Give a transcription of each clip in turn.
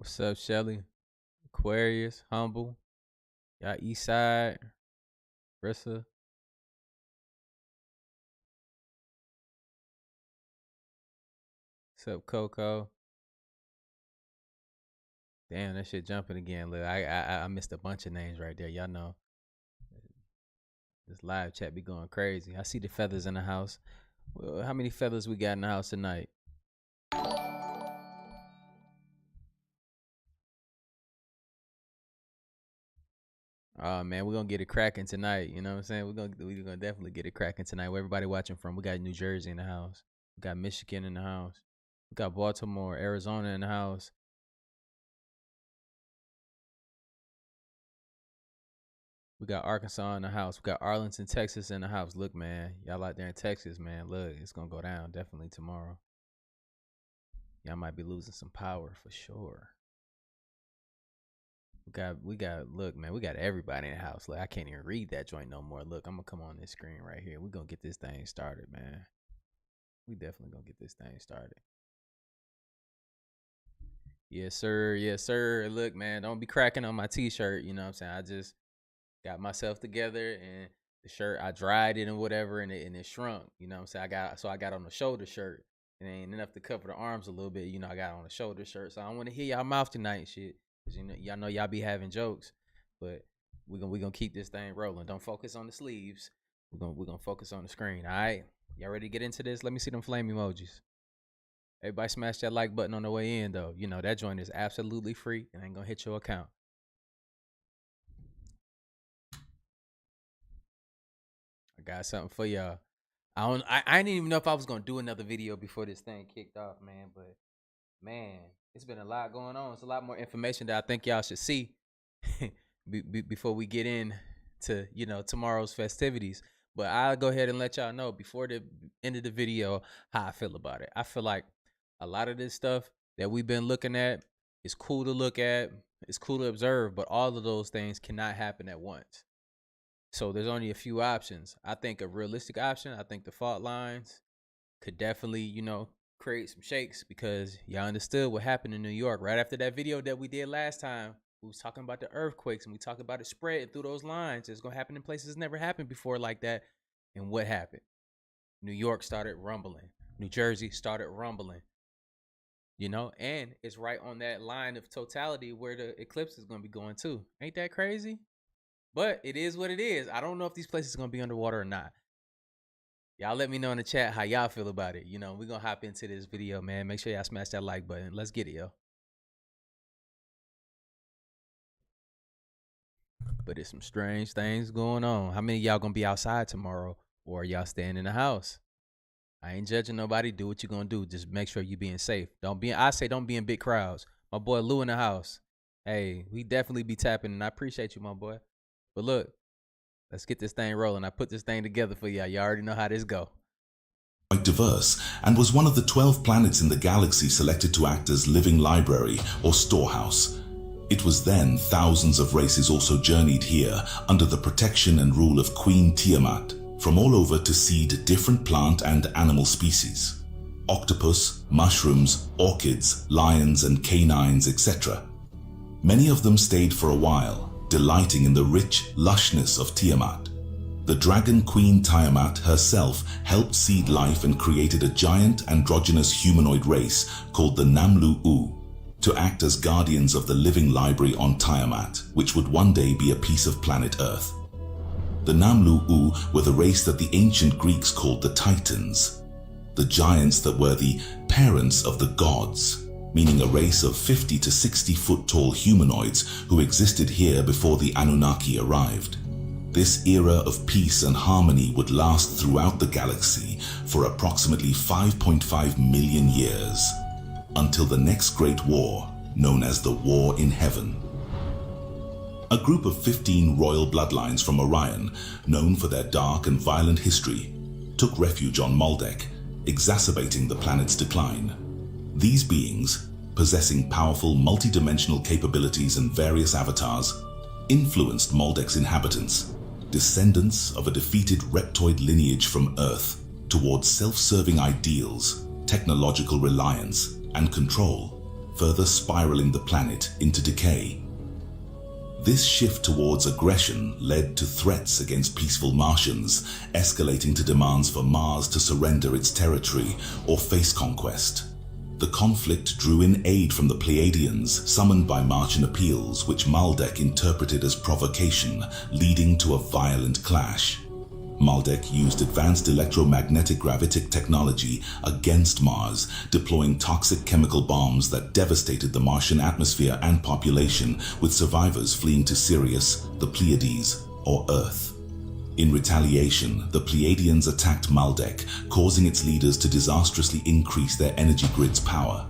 What's up, Shelly? Aquarius, Humble, y'all East Side, Rissa. What's up, Coco? Damn, that shit jumping again. Look, I missed a bunch of names right there. Y'all know this live chat be going crazy. I see the feathers in the house. Well, how many feathers we got in the house tonight? Oh man, we're gonna get it cracking tonight. You know what I'm saying? We're gonna definitely get it cracking tonight. Where everybody watching from? We got New Jersey in the house. We got Michigan in the house. We got Baltimore, Arizona in the house. We got Arkansas in the house. We got Arlington, Texas in the house. Look, man, y'all out there in Texas, man. Look, it's gonna go down definitely tomorrow. Y'all might be losing some power for sure. We got. Look, man, we got everybody in the house. Look, I can't even read that joint no more. Look, I'm gonna come on this screen right here. We gonna get this thing started, man. We definitely gonna get this thing started. Yes, sir. Yes, sir. Look, man, don't be cracking on my t-shirt. You know what I'm saying? I just got myself together, and the shirt, I dried it and whatever, and it shrunk. You know what I'm saying? I got on the shoulder shirt. It ain't enough to cover the arms a little bit. You know, I got on a shoulder shirt, so I don't want to hear y'all mouth tonight and shit. Cause y'all know y'all be having jokes, but we gonna keep this thing rolling. Don't focus on the sleeves. We're gonna focus on the screen. All right, y'all ready to get into this? Let me see them flame emojis. Everybody smash that like button on the way in, though. You know that joint is absolutely free and ain't gonna hit your account. I got something for y'all. I didn't even know if I was gonna do another video before this thing kicked off, man. But man, it's been a lot going on. It's a lot more information that I think y'all should see before we get in to tomorrow's festivities. But I'll go ahead and let y'all know before the end of the video how I feel about it. I feel like a lot of this stuff that we've been looking at is cool to look at, it's cool to observe, but all of those things cannot happen at once. So there's only a few options. I think a realistic option, I think the fault lines could definitely, create some shakes, because y'all understood what happened in New York right after that video that we did last time. We was talking about the earthquakes, and we talked about it spreading through those lines. It's gonna happen in places it's never happened before like that. And what happened? New York started rumbling. New Jersey started rumbling. And it's right on that line of totality where the eclipse is gonna be going too. Ain't that crazy? But it is what it is. I don't know if these places are gonna be underwater or not. Y'all let me know in the chat how y'all feel about it. We're going to hop into this video, man. Make sure y'all smash that like button. Let's get it, yo. But there's some strange things going on. How many of y'all going to be outside tomorrow, or y'all staying in the house? I ain't judging nobody. Do what you're going to do. Just make sure you're being safe. Don't be in big crowds. My boy Lou in the house. Hey, we definitely be tapping, and I appreciate you, my boy. But look, let's get this thing rolling. I put this thing together for y'all. Y'all already know how this go. Quite diverse, and was one of the 12 planets in the galaxy selected to act as living library or storehouse. It was then thousands of races also journeyed here under the protection and rule of Queen Tiamat, from all over to seed different plant and animal species. Octopus, mushrooms, orchids, lions and canines, etc. Many of them stayed for a while, delighting in the rich lushness of Tiamat. The dragon queen Tiamat herself helped seed life and created a giant androgynous humanoid race called the Namlu-U to act as guardians of the living library on Tiamat, which would one day be a piece of planet Earth. The Namlu-U were the race that the ancient Greeks called the Titans, the giants that were the parents of the gods, meaning a race of 50 to 60 foot tall humanoids who existed here before the Anunnaki arrived. This era of peace and harmony would last throughout the galaxy for approximately 5.5 million years, until the next great war, known as the War in Heaven. A group of 15 royal bloodlines from Orion, known for their dark and violent history, took refuge on Maldek, exacerbating the planet's decline. These beings, possessing powerful multidimensional capabilities and various avatars, influenced Maldek's inhabitants, descendants of a defeated reptoid lineage from Earth, towards self-serving ideals, technological reliance, and control, further spiraling the planet into decay. This shift towards aggression led to threats against peaceful Martians, escalating to demands for Mars to surrender its territory or face conquest. The conflict drew in aid from the Pleiadians, summoned by Martian appeals, which Maldek interpreted as provocation, leading to a violent clash. Maldek used advanced electromagnetic gravitic technology against Mars, deploying toxic chemical bombs that devastated the Martian atmosphere and population, with survivors fleeing to Sirius, the Pleiades, or Earth. In retaliation, the Pleiadians attacked Maldek, causing its leaders to disastrously increase their energy grid's power.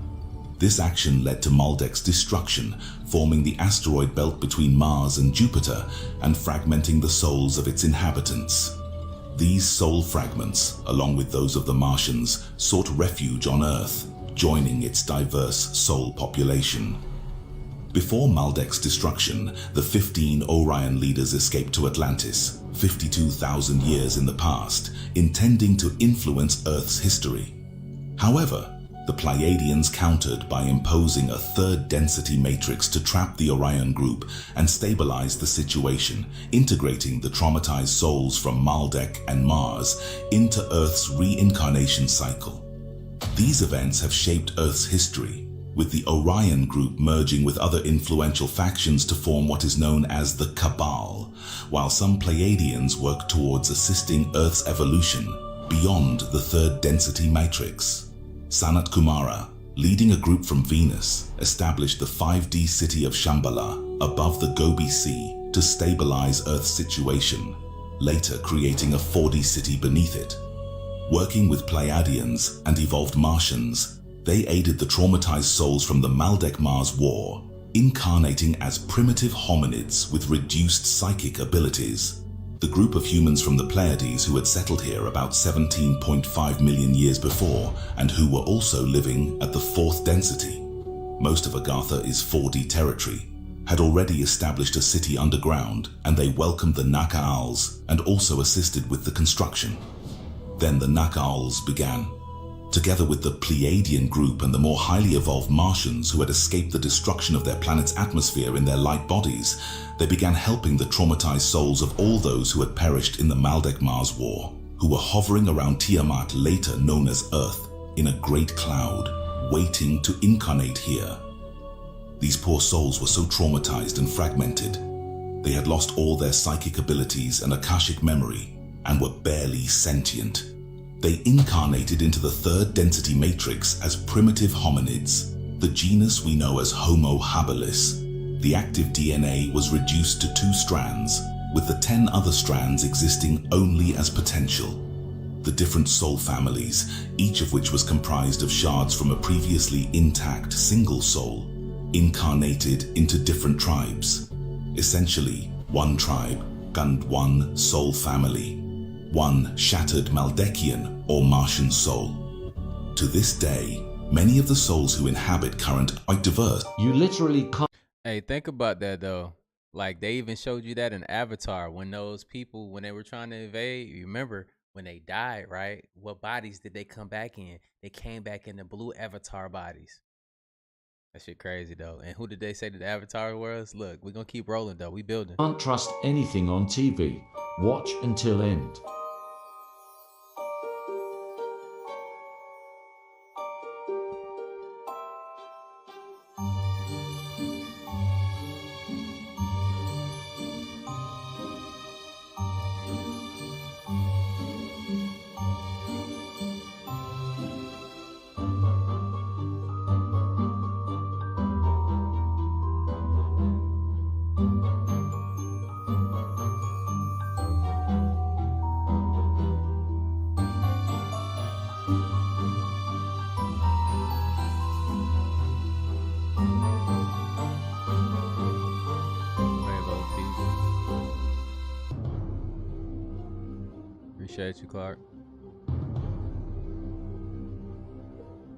This action led to Maldek's destruction, forming the asteroid belt between Mars and Jupiter and fragmenting the souls of its inhabitants. These soul fragments, along with those of the Martians, sought refuge on Earth, joining its diverse soul population. Before Maldek's destruction, the 15 Orion leaders escaped to Atlantis, 52,000 years in the past, intending to influence Earth's history. However, the Pleiadians countered by imposing a third density matrix to trap the Orion group and stabilize the situation, integrating the traumatized souls from Maldek and Mars into Earth's reincarnation cycle. These events have shaped Earth's history, with the Orion group merging with other influential factions to form what is known as the Cabal, while some Pleiadians work towards assisting Earth's evolution beyond the third density matrix. Sanat Kumara, leading a group from Venus, established the 5D city of Shambhala above the Gobi Sea to stabilize Earth's situation, later creating a 4D city beneath it. Working with Pleiadians and evolved Martians, they aided the traumatized souls from the Maldek-Mars war, incarnating as primitive hominids with reduced psychic abilities. The group of humans from the Pleiades who had settled here about 17.5 million years before and who were also living at the 4th density, most of Agartha is 4D territory, had already established a city underground, and they welcomed the Nakaals and also assisted with the construction. Then the Nakaals began. Together with the Pleiadian group and the more highly evolved Martians who had escaped the destruction of their planet's atmosphere in their light bodies, they began helping the traumatized souls of all those who had perished in the Maldek-Mars war, who were hovering around Tiamat, later known as Earth, in a great cloud, waiting to incarnate here. These poor souls were so traumatized and fragmented. They had lost all their psychic abilities and Akashic memory, and were barely sentient. They incarnated into the 3rd density matrix as primitive hominids, the genus we know as Homo habilis. The active DNA was reduced to 2 strands, with the 10 other strands existing only as potential. The different soul families, each of which was comprised of shards from a previously intact single soul, incarnated into different tribes. Essentially, one tribe and one soul family. One shattered Maldekian or Martian soul. To this day, many of the souls who inhabit current are quite diverse. You literally can't. Hey, think about that though. Like they even showed you that in Avatar when those people, when they were trying to invade, you remember when they died, right? What bodies did they come back in? They came back in the blue Avatar bodies. That shit crazy though. And who did they say that the Avatar was? Look, we're gonna keep rolling though. We building. Can't trust anything on TV. Watch until end. Appreciate you, Clark.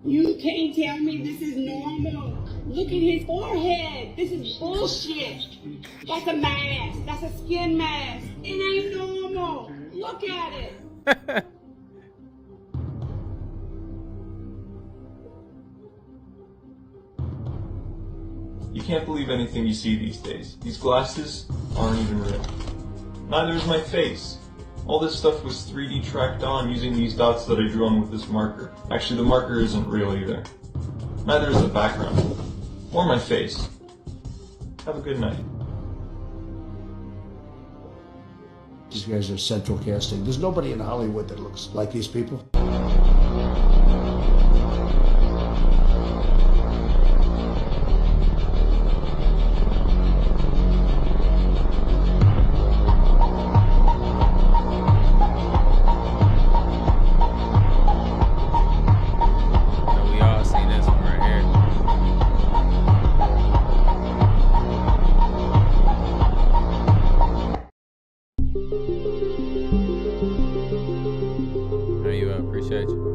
You can't tell me this is normal. Look at his forehead. This is bullshit. That's a mask. That's a skin mask. It ain't normal. Look at it. can't believe anything you see these days. These glasses aren't even real. Neither is my face. All this stuff was 3D tracked on using these dots that I drew on with this marker. Actually, the marker isn't real either. Neither is the background. Or my face. Have a good night. These guys are central casting. There's nobody in Hollywood that looks like these people. Appreciate you.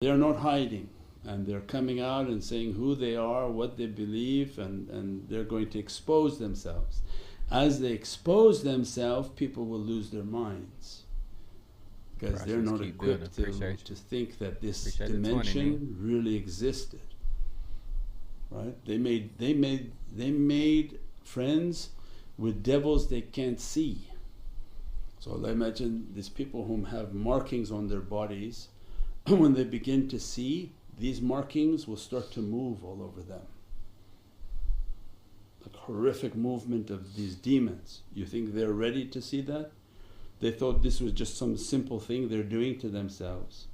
They're not hiding, and they're coming out and saying who they are, what they believe, and they're going to expose themselves. As they expose themselves, people will lose their minds, because they're not equipped to think that this dimension really existed. Right? They made friends with devils they can't see. So I imagine these people whom have markings on their bodies, when they begin to see, these markings will start to move all over them. Like horrific movement of these demons. You think they're ready to see that? They thought this was just some simple thing they're doing to themselves.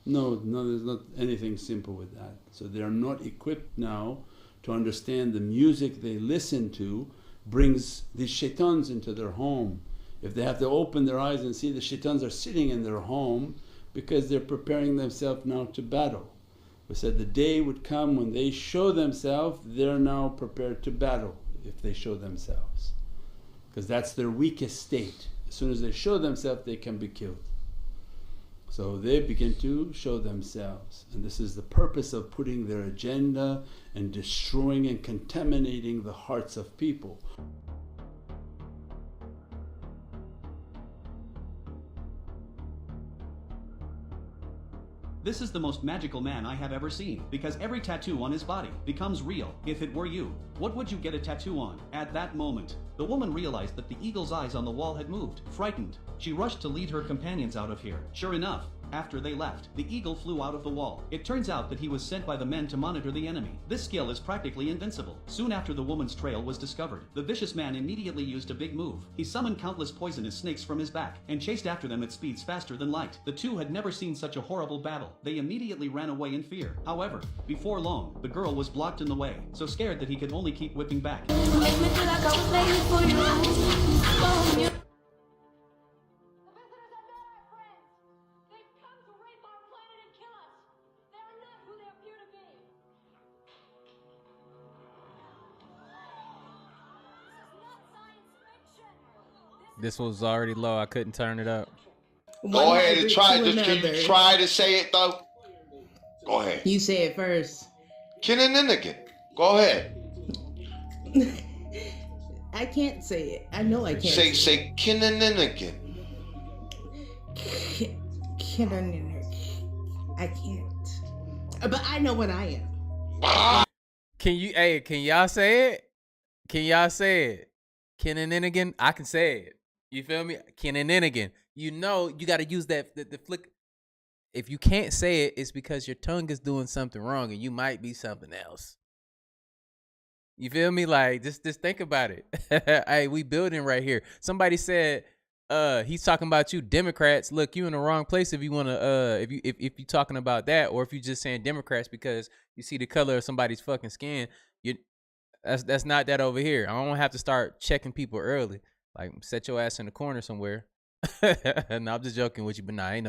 No, there's not anything simple with that. So they're not equipped now to understand the music they listen to brings these shaitans into their home. If they have to open their eyes and see the shaitans are sitting in their home, because they're preparing themselves now to battle. We said the day would come when they show themselves, they're now prepared to battle if they show themselves, because that's their weakest state. As soon as they show themselves, they can be killed. So they begin to show themselves, and this is the purpose of putting their agenda and destroying and contaminating the hearts of people. This is the most magical man I have ever seen, because every tattoo on his body becomes real. If it were you, what would you get a tattoo on? At that moment, the woman realized that the eagle's eyes on the wall had moved. Frightened, she rushed to lead her companions out of here. Sure enough, after they left, the eagle flew out of the wall. It turns out that he was sent by the men to monitor the enemy. This skill is practically invincible. Soon after the woman's trail was discovered, the vicious man immediately used a big move. He summoned countless poisonous snakes from his back and chased after them at speeds faster than light. The two had never seen such a horrible battle. They immediately ran away in fear. However, before long, the girl was blocked in the way, so scared that he could only keep whipping back. This was already low. I couldn't turn it up. Go ahead and try. Can you try to say it though? Go ahead. You say it first. Kinnininikin. Go ahead. I can't say it. I know I can't. Say Kinnininikin. I can't. But I know what I am. Can y'all say it? Can y'all say it? Kinnininikin. I can say it. You feel me? Kinnininikin. You know you got to use that the flick. If you can't say it, it's because your tongue is doing something wrong, and you might be something else. You feel me? Like just think about it. Hey, we building right here. Somebody said He's talking about you Democrats. Look, you in the wrong place if you want to if you talking about that, or if you just saying Democrats because you see the color of somebody's fucking skin. You that's not that over here. I don't have to start checking people early. Like, set your ass in the corner somewhere. No, I'm just joking with you, but nah, ain't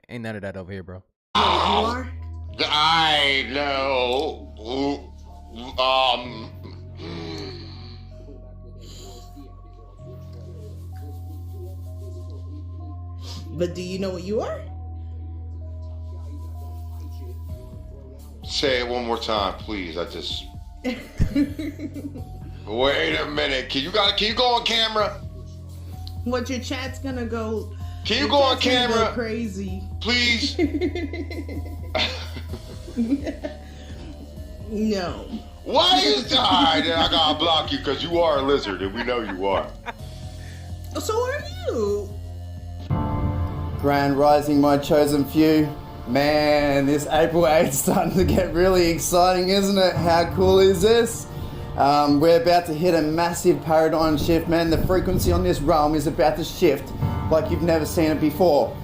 none of that over here, bro. I know. But do you know what you are? Say it one more time, please. I just. Wait a minute. Can you go on camera? What, your chat's gonna go? Can you go on camera? Go crazy, please. No. Why is that? Alright, then I gotta block you because you are a lizard, and we know you are. So are you. Grand Rising, my chosen few. Man, this April 8th starting to get really exciting, isn't it? How cool is this? We're about to hit a massive paradigm shift, man. The frequency on this realm is about to shift like you've never seen it before.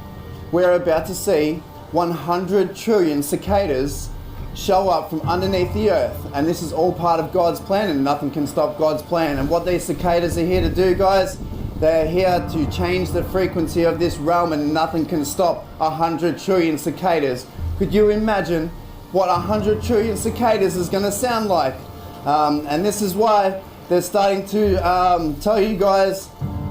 We're about to see 100 trillion cicadas show up from underneath the earth, and this is all part of God's plan, and nothing can stop God's plan. And what these cicadas are here to do, guys, they're here to change the frequency of this realm, and nothing can stop 100 trillion cicadas. Could you imagine what 100 trillion cicadas is going to sound like? And this is why they're starting to tell you guys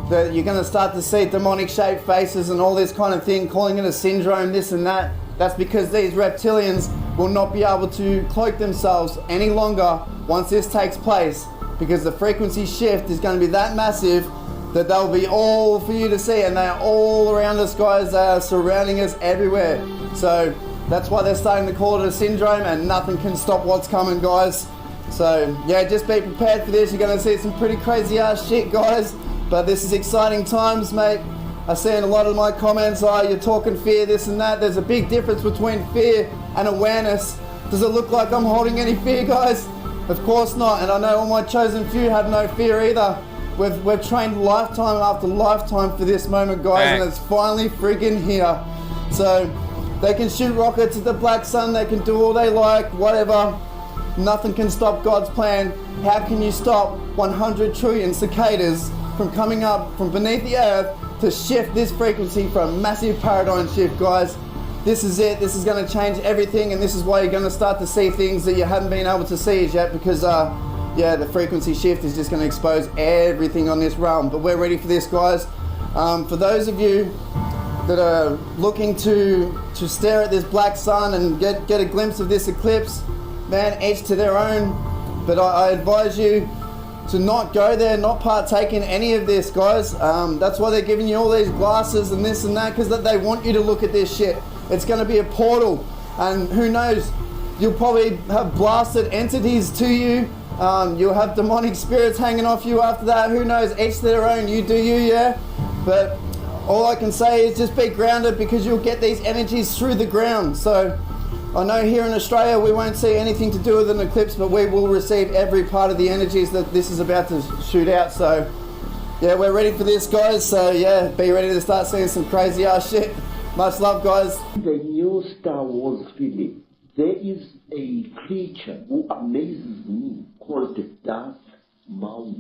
that you're going to start to see demonic shaped faces and all this kind of thing, calling it a syndrome, this and that. That's because these reptilians will not be able to cloak themselves any longer once this takes place, because the frequency shift is going to be that massive that they'll be all for you to see, and they're all around us, guys. They are surrounding us everywhere. So that's why they're starting to call it a syndrome, and nothing can stop what's coming, guys. So yeah, just be prepared for this. You're going to see some pretty crazy ass shit, guys. But this is exciting times, mate. I see in a lot of my comments, you're talking fear, this and that. There's a big difference between fear and awareness. Does it look like I'm holding any fear, guys? Of course not. And I know all my chosen few have no fear either. We've trained lifetime after lifetime for this moment, guys, and it's finally friggin' here. So they can shoot rockets at the black sun, they can do all they like, whatever. Nothing can stop God's plan. How can you stop 100 trillion cicadas from coming up from beneath the earth to shift this frequency for a massive paradigm shift, guys? This is it. This is going to change everything, and this is why you're going to start to see things that you haven't been able to see as yet, because yeah, the frequency shift is just going to expose everything on this realm. But we're ready for this, guys. For those of you that are looking to stare at this black sun and get a glimpse of this eclipse, man, each to their own. But I advise you to not go there, not partake in any of this, guys. That's why they're giving you all these glasses and this and that, because they want you to look at this shit. It's going to be a portal, and who knows, you'll probably have blasted entities to you. You'll have demonic spirits hanging off you after that. Who knows? Each to their own. You do you, yeah? But all I can say is just be grounded, because you'll get these energies through the ground. So I know here in Australia we won't see anything to do with an eclipse, but we will receive every part of the energies that this is about to shoot out. So yeah, we're ready for this, guys. So yeah, be ready to start seeing some crazy ass shit. Much love, guys. The new Star Wars film, there is a creature who amazes me called the Darth Maul.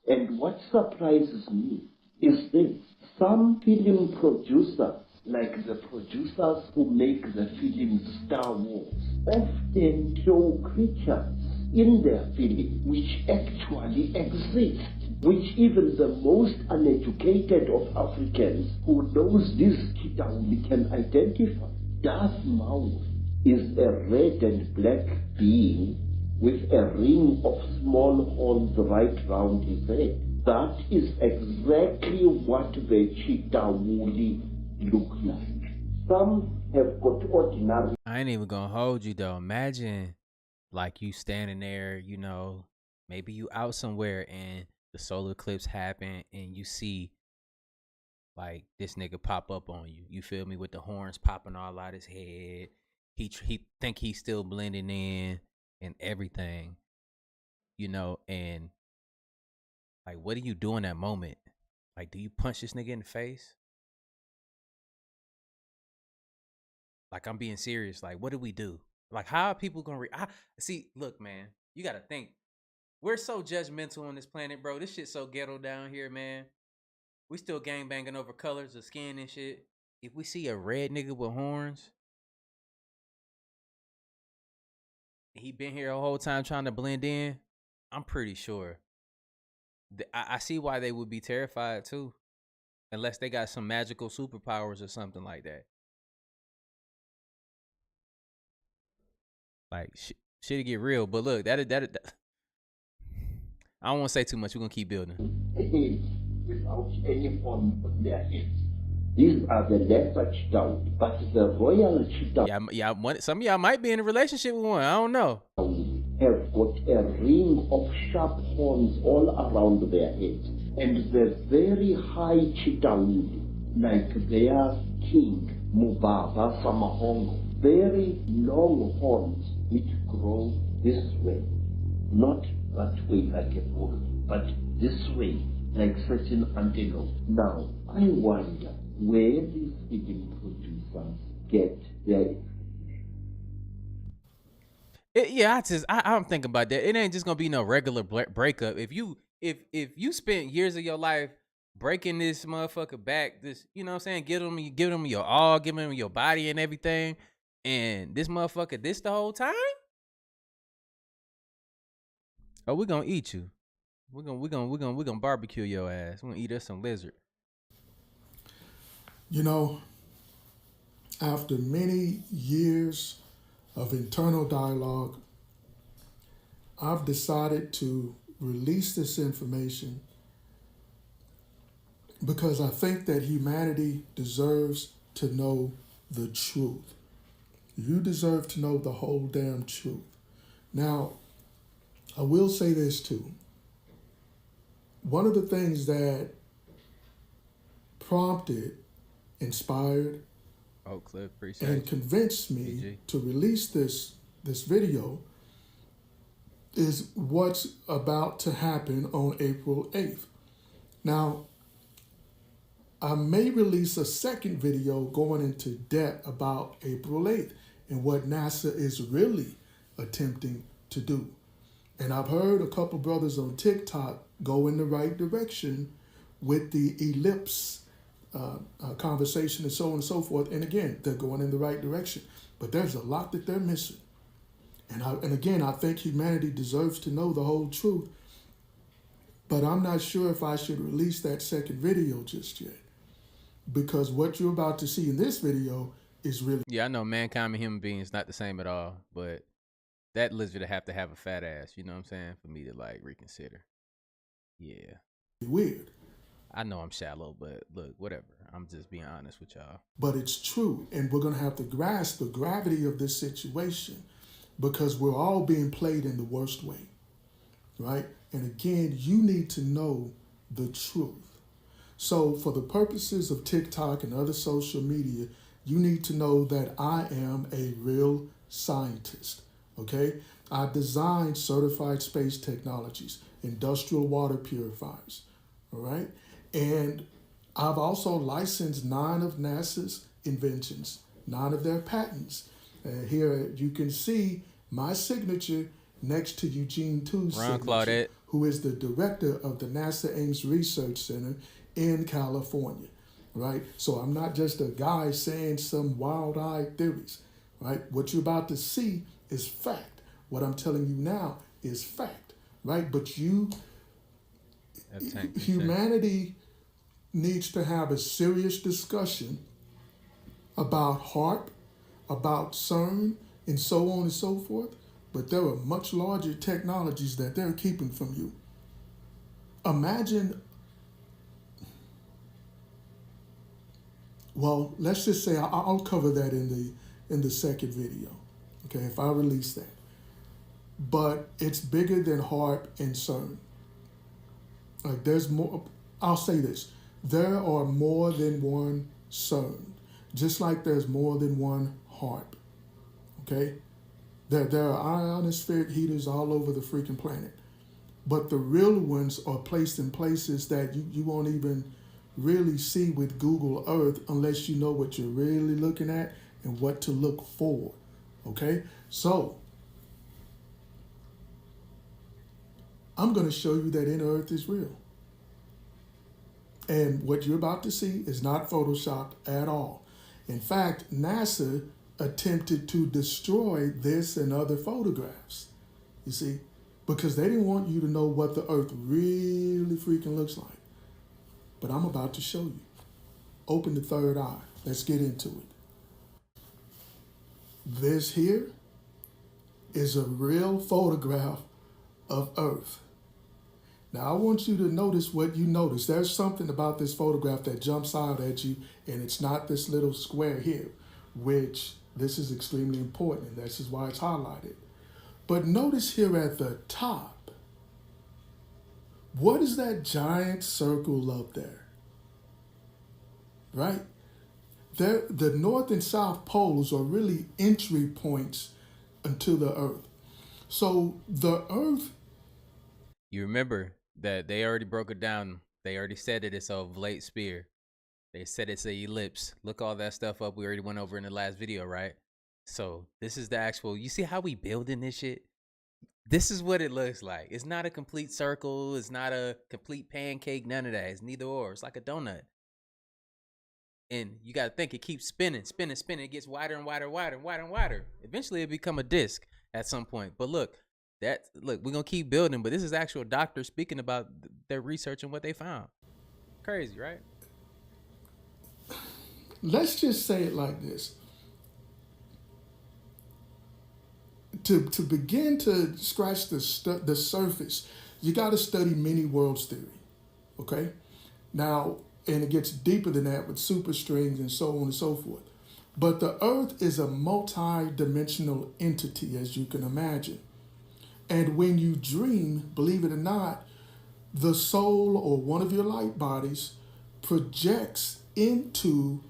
And what surprises me is this: some film producers, like the producers who make the film Star Wars, often show creatures in their film which actually exist, which even the most uneducated of Africans who knows this Kitauli can identify. Darth Maul is a red and black being with a ring of small horns right round his head. That is exactly what the Chitawuli look like. Some have got ordinary. I ain't even gonna hold you though. Imagine like you standing there, you know, maybe you out somewhere and the solar eclipse happen and you see like this nigga pop up on you. You feel me? With the horns popping all out his head. He think he's still blending in and everything, you know, and like, what do you do in that moment? Like, do you punch this nigga in the face? Like, I'm being serious. Like, what do we do? Like, how are people gonna see? Look, man, you gotta think. We're so judgmental on this planet, bro. This shit's so ghetto down here, man. We still gang banging over colors of skin and shit. If we see a red nigga with horns, he been here the whole time trying to blend in, I'm pretty sure. I see why they would be terrified too. Unless they got some magical superpowers or something like that. Like, shit'll get real. But look, that I don't want to say too much. We're going to keep building. Without any form of their heads. These are the lesser Chitao, but the royal Chitao Yeah, some of y'all might be in a relationship with one. I don't know. Have got a ring of sharp horns all around their head. And the very high Chitao, like their king, Mubaba Samahongo, very long horns which grow this way. Not that way like a bull, but this way like certain antelope. Now, I wonder where these film producers get their... I'm thinking about that. It ain't just gonna be no regular breakup. If you spent years of your life breaking this motherfucker back, this, you know what I'm saying, give them your all, give them your body and everything, and this motherfucker this the whole time, oh, we gonna eat you. We're gonna barbecue your ass. We're gonna eat us some lizard. You know, after many years of internal dialogue, I've decided to release this information because I think that humanity deserves to know the truth. You deserve to know the whole damn truth. Now, I will say this too. One of the things that prompted, inspired, and convinced me to release this video is what's about to happen on April 8th. Now, I may release a second video going into depth about April 8th and what NASA is really attempting to do. And I've heard a couple brothers on TikTok go in the right direction with the Eclipse conversation and so on and so forth. And again, they're going in the right direction. But there's a lot that they're missing. And again, I think humanity deserves to know the whole truth. But I'm not sure if I should release that second video just yet. Because what you're about to see in this video is really... Yeah, I know mankind and human beings not the same at all. But that lizard have to have a fat ass, you know what I'm saying, for me to like reconsider. Yeah. Weird. I know I'm shallow, but look, whatever. I'm just being honest with y'all. But it's true, and we're going to have to grasp the gravity of this situation because we're all being played in the worst way, right? And again, you need to know the truth. So for the purposes of TikTok and other social media, you need to know that I am a real scientist, okay? I designed certified space technologies, industrial water purifiers, all right? And I've also licensed 9 of NASA's inventions, 9 of their patents. Here you can see my signature next to Eugene Tu's signature, Claudette, who is the director of the NASA Ames Research Center in California, right? So I'm not just a guy saying some wild-eyed theories, right? What you're about to see is fact. What I'm telling you now is fact, right? But humanity needs to have a serious discussion about HARP, about CERN, and so on and so forth. But there are much larger technologies that they're keeping from you. Imagine, well, let's just say I'll cover that in the second video, okay, if I release that. But it's bigger than HARP and CERN. Like there's more, I'll say this, there are more than one CERN, just like there's more than one HARP, okay? There are ionospheric heaters all over the freaking planet. But the real ones are placed in places that you won't even really see with Google Earth unless you know what you're really looking at and what to look for. Okay? So, I'm going to show you that inner Earth is real. And what you're about to see is not photoshopped at all. In fact, NASA attempted to destroy this and other photographs, you see, because they didn't want you to know what the Earth really freaking looks like. But I'm about to show you. Open the third eye. Let's get into it. This here is a real photograph of Earth. Now, I want you to notice what you notice. There's something about this photograph that jumps out at you, and it's not this little square here, which this is extremely important, and this is why it's highlighted. But notice here at the top, what is that giant circle up there? Right? The North and South poles are really entry points into the Earth. So the Earth... You remember that they already broke it down. They already said that it's a oblate sphere. They said it's an ellipse. Look all that stuff up. We already went over in the last video, right? So this is the actual, you see how we building this shit? This is what it looks like. It's not a complete circle. It's not a complete pancake. None of that. It's neither or. It's like a donut. And you got to think, it keeps spinning, spinning, spinning. It gets wider and wider, wider and wider and wider. Eventually it'll become a disc at some point. But look, we're going to keep building. But this is actual doctors speaking about their research and what they found. Crazy, right? Let's just say it like this. To begin to scratch the surface, you got to study many worlds theory, okay? Now, and it gets deeper than that with superstrings and so on and so forth. But the Earth is a multi-dimensional entity, as you can imagine. And when you dream, believe it or not, the soul or one of your light bodies projects into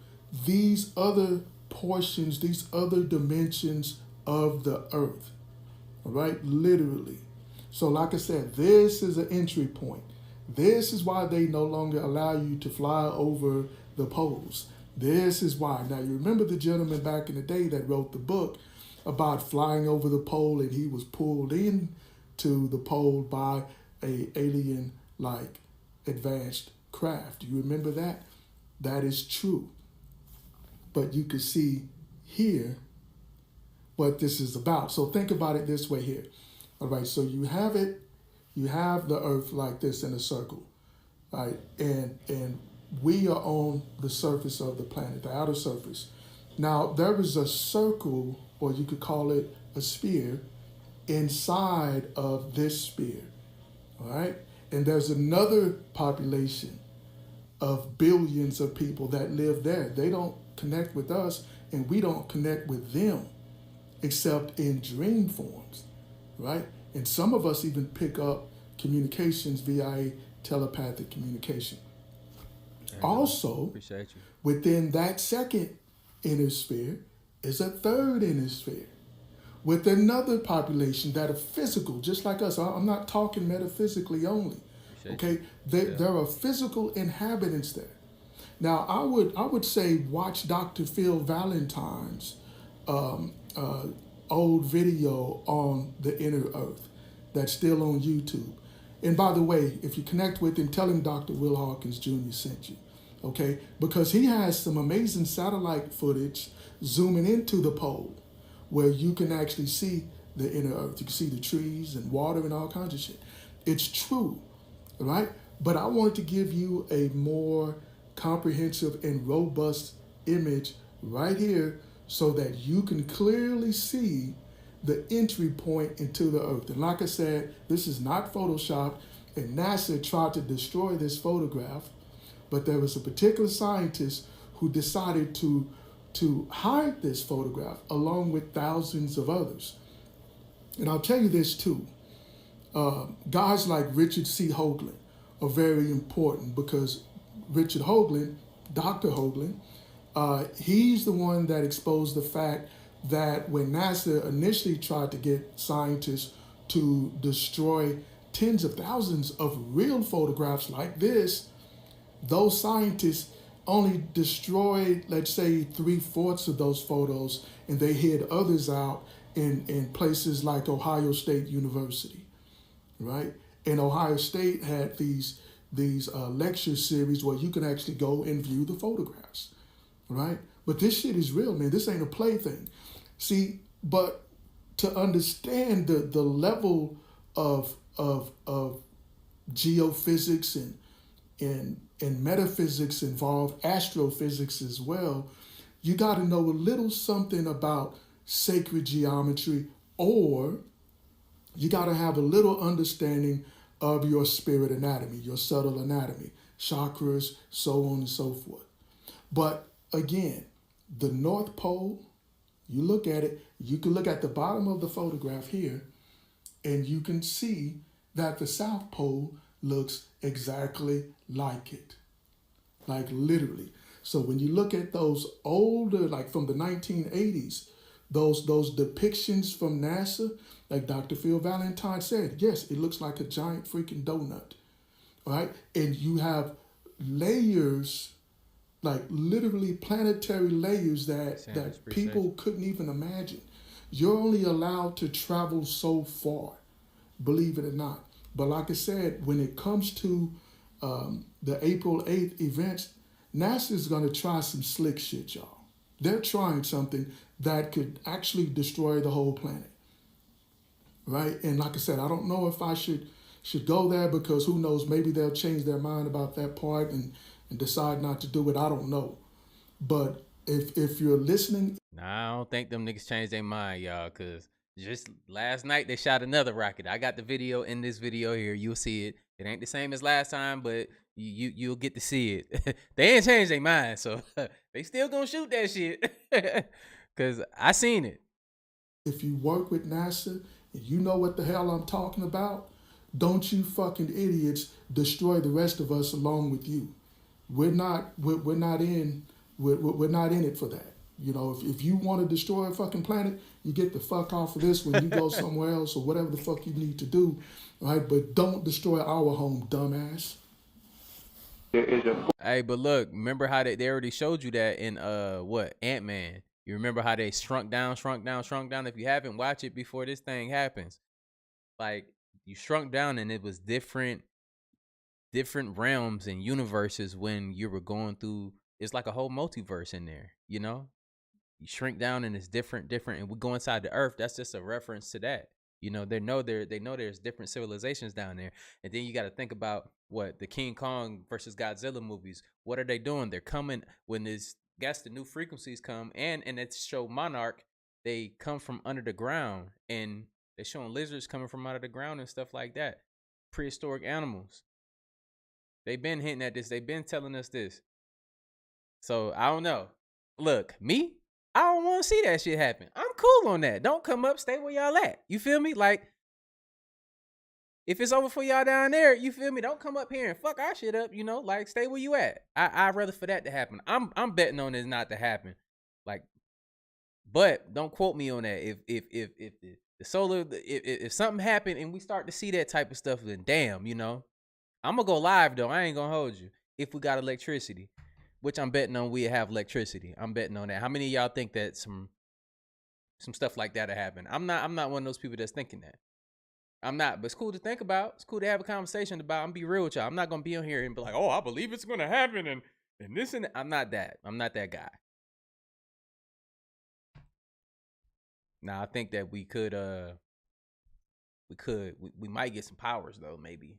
these other portions, these other dimensions of the Earth, all right, literally. So like I said, this is an entry point. This is why they no longer allow you to fly over the poles. This is why. Now, you remember the gentleman back in the day that wrote the book about flying over the pole, and he was pulled in to the pole by a alien-like advanced craft. Do you remember that? That is true. But you can see here what this is about. So think about it this way here. All right, so you have it, you have the Earth like this in a circle, right? And we are on the surface of the planet, the outer surface. Now, there is a circle, or you could call it a sphere, inside of this sphere, all right? And there's another population of billions of people that live there. They don't connect with us, and we don't connect with them, except in dream forms, right? And some of us even pick up communications via telepathic communication. Also, within that second inner sphere is a third inner sphere with another population that are physical, just like us. I'm not talking metaphysically only, okay? There are physical inhabitants there. Now, I would say watch Dr. Phil Valentine's old video on the inner Earth that's still on YouTube. And by the way, if you connect with him, tell him Dr. Will Hawkins Jr. sent you, okay? Because he has some amazing satellite footage zooming into the pole where you can actually see the inner Earth. You can see the trees and water and all kinds of shit. It's true, right? But I wanted to give you a more comprehensive and robust image right here so that you can clearly see the entry point into the Earth. And like I said, this is not Photoshopped, and NASA tried to destroy this photograph, but there was a particular scientist who decided to hide this photograph along with thousands of others. And I'll tell you this too, guys like Richard C. Hoagland are very important because Richard Hoagland, Dr. Hoagland, he's the one that exposed the fact that when NASA initially tried to get scientists to destroy tens of thousands of real photographs like this, those scientists only destroyed, let's say, 3/4 of those photos, and they hid others out in places like Ohio State University, right? And Ohio State had these lecture series where you can actually go and view the photographs, right? But this shit is real, man. This ain't a plaything. See, but to understand the level of geophysics and metaphysics involved, astrophysics as well, you got to know a little something about sacred geometry, or you got to have a little understanding of your spirit anatomy, your subtle anatomy, chakras, so on and so forth. But again, the North Pole, you look at it, you can look at the bottom of the photograph here, and you can see that the South Pole looks exactly like it. Like literally. So when you look at those older, like from the 1980s, those depictions from NASA, like Dr. Phil Valentine said, yes, it looks like a giant freaking donut, right? And you have layers, like literally planetary layers that people couldn't even imagine. You're only allowed to travel so far, believe it or not. But like I said, when it comes to the April 8th events, NASA's going to try some slick shit, y'all. They're trying something that could actually destroy the whole planet, right? And like I said, I don't know if I should go there, because who knows, maybe they'll change their mind about that part and decide not to do it. I don't know. But if you're listening... Nah, I don't think them niggas changed their mind, y'all, because just last night they shot another rocket. I got the video in this video here. You'll see it. It ain't the same as last time, but you'll get to see it. They ain't changed their mind, so they still gonna shoot that shit. Because I seen it. If you work with NASA and you know what the hell I'm talking about, don't you fucking idiots destroy the rest of us along with you. We're not in it for that. You know, if you want to destroy a fucking planet, you get the fuck off of this when you go somewhere else or whatever the fuck you need to do, right? But don't destroy our home, dumbass. Hey, but look, remember how they already showed you that in Ant-Man? You remember how they shrunk down? If you haven't, watch it before this thing happens. Like, you shrunk down and it was different realms and universes when you were going through. It's like a whole multiverse in there, you know? You shrink down and it's different, and we go inside the Earth. That's just a reference to that. You know, they know there's different civilizations down there. And then you got to think about what the King Kong versus Godzilla movies. What are they doing? They're coming when the new frequencies come, and it show Monarch. They come from under the ground, and they're showing lizards coming from out of the ground and stuff like that. Prehistoric animals. They've been hinting at this. They've been telling us this. So I don't know. Look, me, I don't want to see that shit happen. I'm cool on that. Don't come up, stay where y'all at. You feel me? Like, if it's over for y'all down there, you feel me? Don't come up here and fuck our shit up, you know? Like, stay where you at. I'd rather for that to happen. I'm betting on it not to happen. Like, but don't quote me on that. If the solar, if something happened and we start to see that type of stuff, then damn, you know? I'm gonna go live though. I ain't gonna hold you. If we got electricity. Which I'm betting on we have electricity. I'm betting on that. How many of y'all think that some stuff like that'll happen? I'm not one of those people that's thinking that. I'm not, but it's cool to think about. It's cool to have a conversation about. I'm gonna be real with y'all. I'm not gonna be on here and be like, oh, I believe it's gonna happen and this and that. I'm not that. I'm not that guy. Now I think that we might get some powers though, maybe.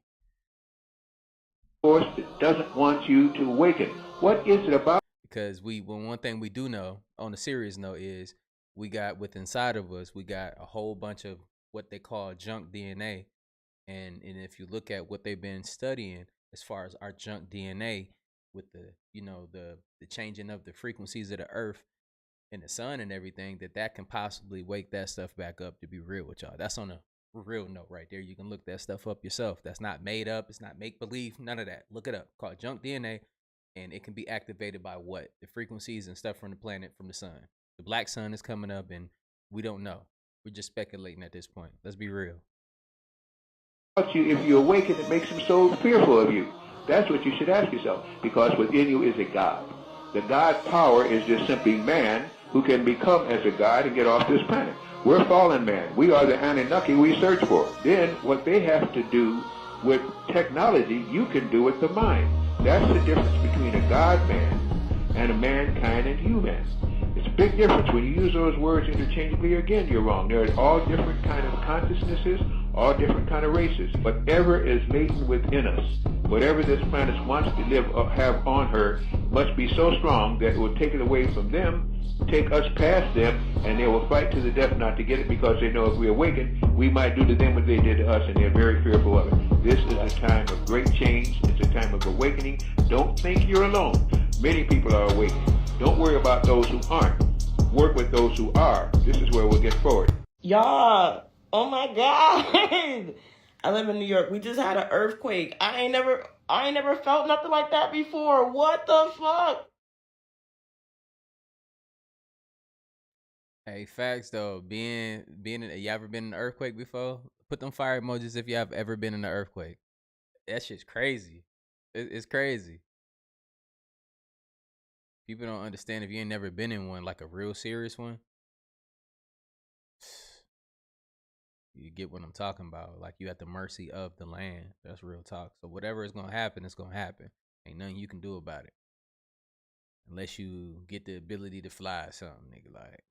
Force that doesn't want you to awaken. What is it about? Because one thing we do know on a serious note is we got within inside of us, we got a whole bunch of what they call junk DNA. And if you look at what they've been studying as far as our junk DNA with the changing of the frequencies of the earth and the sun and everything, that can possibly wake that stuff back up, to be real with y'all. That's on a real note right there. You can look that stuff up yourself. That's not made up. It's not make believe. None of that. Look it up. Called junk DNA, and it can be activated by what? The frequencies and stuff from the planet, from the sun. The black sun is coming up, and we don't know. We're just speculating at this point. Let's be real. If you awaken, it makes them so fearful of you. That's what you should ask yourself, because within you is a God. The God power is just simply man who can become as a God and get off this planet. We're fallen man. We are the Anunnaki we search for. Then what they have to do with technology, you can do with the mind. That's the difference between a God man and a mankind and human. It's a big difference. When you use those words interchangeably, again, you're wrong. There are all different kind of consciousnesses, all different kind of races. Whatever is latent within us, whatever this planet wants to have on her, must be so strong that it will take it away from them, take us past them, and they will fight to the death not to get it, because they know if we awaken, we might do to them what they did to us, and they're very fearful of it. This is a time of great change. It's a time of awakening. Don't think you're alone. Many people are awakening. Don't worry about those who aren't. Work with those who are. This is where we'll get forward. Y'all, oh my God. I live in New York. We just had an earthquake. I ain't never felt nothing like that before. What the fuck? Hey, facts though. You ever been in an earthquake before? Put them fire emojis if you have ever been in an earthquake. That shit's crazy. It's crazy. People don't understand if you ain't never been in one, like a real serious one. You get what I'm talking about. Like, you at the mercy of the land. That's real talk. So whatever is gonna happen, it's gonna happen. Ain't nothing you can do about it. Unless you get the ability to fly or something, nigga. Like,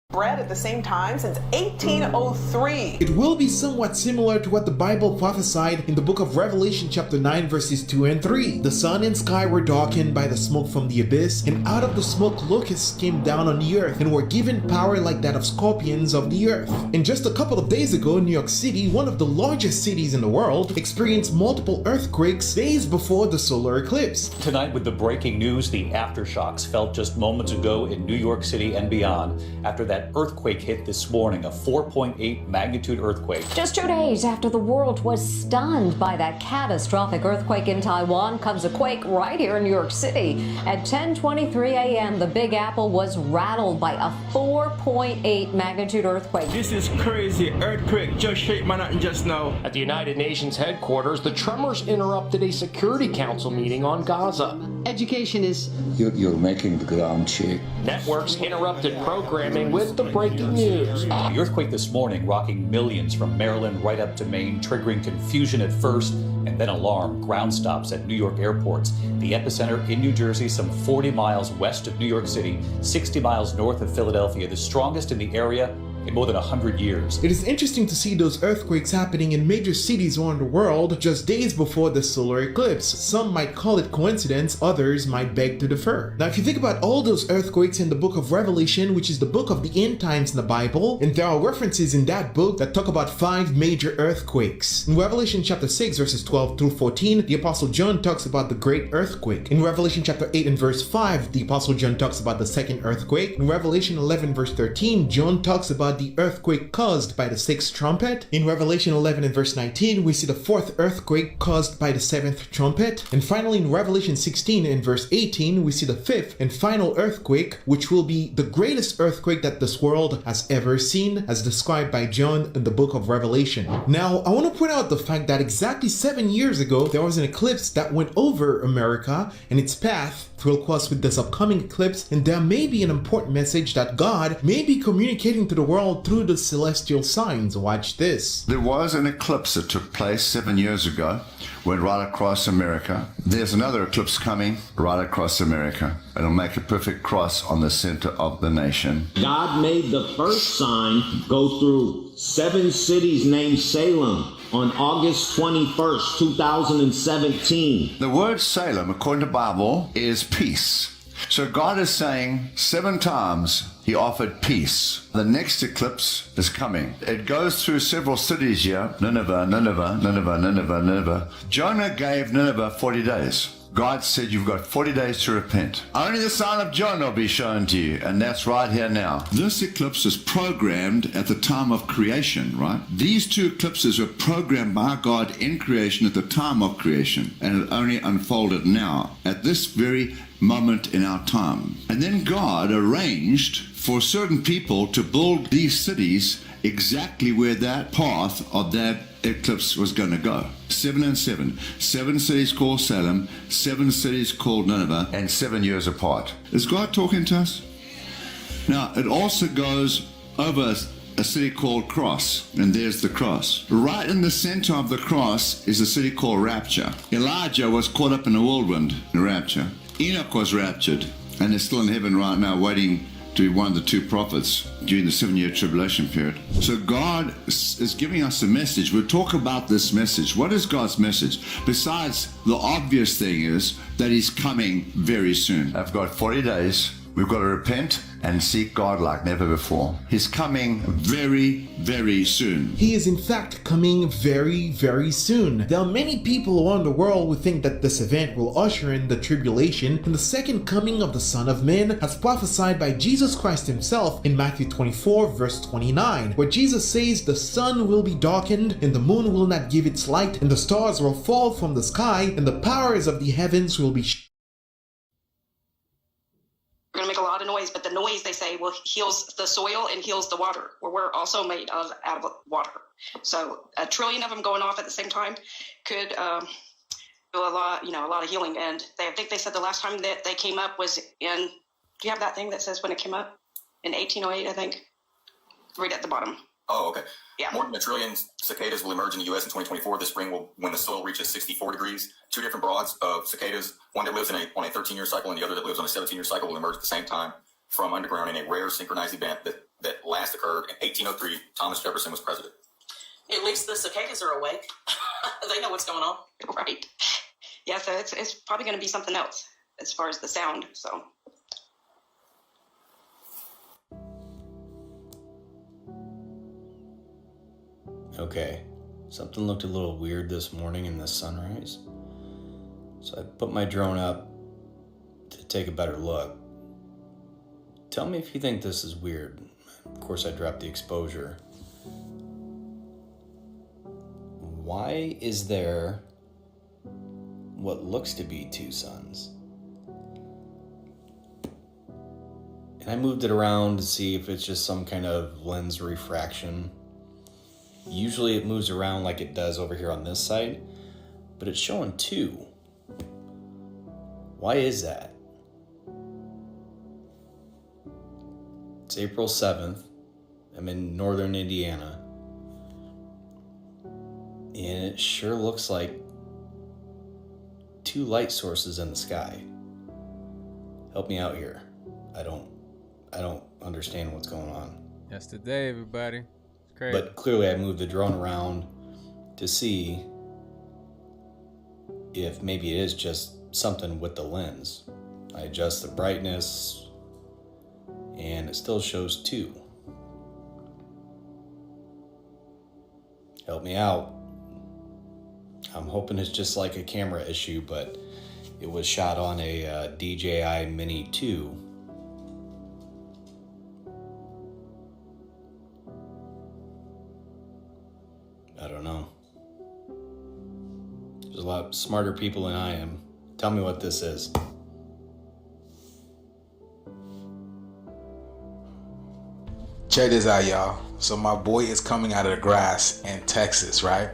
bread at the same time since 1803. It will be somewhat similar to what the Bible prophesied in the book of Revelation chapter 9 verses 2 and 3. The sun and sky were darkened by the smoke from the abyss, and out of the smoke locusts came down on the earth and were given power like that of scorpions of the earth. And just a couple of days ago, New York City, one of the largest cities in the world, experienced multiple earthquakes days before the solar eclipse. Tonight with the breaking news, the aftershocks felt just moments ago in New York City and beyond after that earthquake hit this morning, a 4.8 magnitude earthquake. Just 2 days after the world was stunned by that catastrophic earthquake in Taiwan comes a quake right here in New York City. At 10:23 a.m., the Big Apple was rattled by a 4.8 magnitude earthquake. This is crazy. Earthquake just shake Manhattan just now. At the United Nations headquarters, the tremors interrupted a Security Council meeting on Gaza. Education is... You're making the ground shake. Networks interrupted programming with the breaking news. The earthquake this morning rocking millions from Maryland right up to Maine, triggering confusion at first and then alarm. Ground stops at New York airports. The epicenter in New Jersey, some 40 miles west of New York City, 60 miles north of Philadelphia, the strongest in the area in more than 100 years. It is interesting to see those earthquakes happening in major cities around the world just days before the solar eclipse. Some might call it coincidence, others might beg to differ. Now, if you think about all those earthquakes in the book of Revelation, which is the book of the end times in the Bible, and there are references in that book that talk about 5 major earthquakes. In Revelation chapter 6 verses 12 through 14, the Apostle John talks about the great earthquake. In Revelation chapter 8 and verse 5, the Apostle John talks about the second earthquake. In Revelation 11 verse 13, John talks about the earthquake caused by the 6th trumpet. In Revelation 11 and verse 19, we see the 4th earthquake caused by the 7th trumpet. And finally, in Revelation 16 and verse 18, we see the 5th and final earthquake, which will be the greatest earthquake that this world has ever seen, as described by John in the book of Revelation. Now, I want to point out the fact that exactly 7 years ago, there was an eclipse that went over America, and its path will cross with this upcoming eclipse, and there may be an important message that God may be communicating to the world through the celestial signs. Watch this. There was an eclipse that took place 7 years ago, went right across America. There's another eclipse coming right across America. It'll make a perfect cross on the center of the nation. God made the first sign go through 7 cities named Salem on August 21st, 2017. The word Salem, according to the Bible, is peace. So God is saying 7 times he offered peace. The next eclipse is coming. It goes through several cities here. Nineveh, Nineveh, Nineveh, Nineveh, Nineveh. Jonah gave Nineveh 40 days. God said you've got 40 days to repent. Only the sign of John will be shown to you, and that's right here now. This eclipse is programmed at the time of creation, right? These two eclipses were programmed by God in creation at the time of creation, and it only unfolded now, at this very moment in our time. And then God arranged for certain people to build these cities exactly where that path of that eclipse was going to go. 7 and 7. 7 cities called Salem, 7 cities called Nineveh, and 7 years apart. Is God talking to us? Now, it also goes over a city called Cross, and there's the cross. Right in the center of the cross is a city called Rapture. Elijah was caught up in a whirlwind in Rapture. Enoch was raptured, and is still in heaven right now waiting to be one of the 2 prophets during the 7-year tribulation period. So God is giving us a message. We'll talk about this message. What is God's message? Besides, the obvious thing is that He's coming very soon. I've got 40 days. We've got to repent and seek God like never before. He's coming very, very soon. He is in fact coming very, very soon. There are many people around the world who think that this event will usher in the tribulation and the second coming of the Son of Man, as prophesied by Jesus Christ himself in Matthew 24 verse 29, where Jesus says the sun will be darkened and the moon will not give its light and the stars will fall from the sky and the powers of the heavens will be We're going to make a lot of noise, but the noise, they say, will heals the soil and heals the water, where we're also made out of water. So 1 trillion of them going off at the same time could do a lot of healing. And I think they said the last time that they came up was in, do you have that thing that says when it came up? In 1808, I think. Right at the bottom. Oh, okay. Yeah. More than 1 trillion cicadas will emerge in the U.S. in 2024. This spring when the soil reaches 64 degrees. 2 different broads of cicadas, one that lives on a 13-year cycle and the other that lives on a 17-year cycle, will emerge at the same time from underground in a rare synchronized event that last occurred in 1803. Thomas Jefferson was president. At least the cicadas are awake. They know what's going on. Right. Yeah, so it's probably going to be something else as far as the sound, so... Okay, something looked a little weird this morning in the sunrise, so I put my drone up to take a better look. Tell me if you think this is weird. Of course, I dropped the exposure. Why is there what looks to be 2 suns? And I moved it around to see if it's just some kind of lens refraction. Usually it moves around like it does over here on this side, but it's showing 2. Why is that? It's April 7th. I'm in northern Indiana. And it sure looks like 2 light sources in the sky. Help me out here. I don't understand what's going on. That's today, everybody. Great. But clearly I moved the drone around to see if maybe it is just something with the lens. I adjust the brightness and it still shows 2. Help me out. I'm hoping it's just like a camera issue, but it was shot on a DJI Mini 2. I don't know. There's a lot smarter people than I am. Tell me what this is. Check this out, y'all. So my boy is coming out of the grass in Texas, right?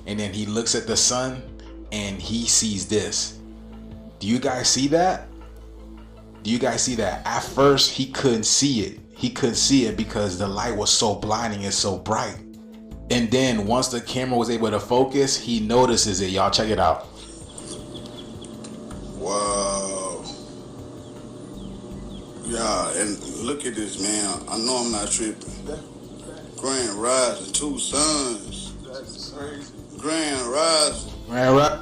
And then he looks at the sun and he sees this. Do you guys see that? Do you guys see that? At first, he couldn't see it. He couldn't see it because the light was so blinding and so bright. And then once the camera was able to focus, he notices it. Y'all check it out. Wow. Yeah, and look at this, man. I know I'm not tripping. Grand Rising, 2 suns. That's crazy. Grand Rising.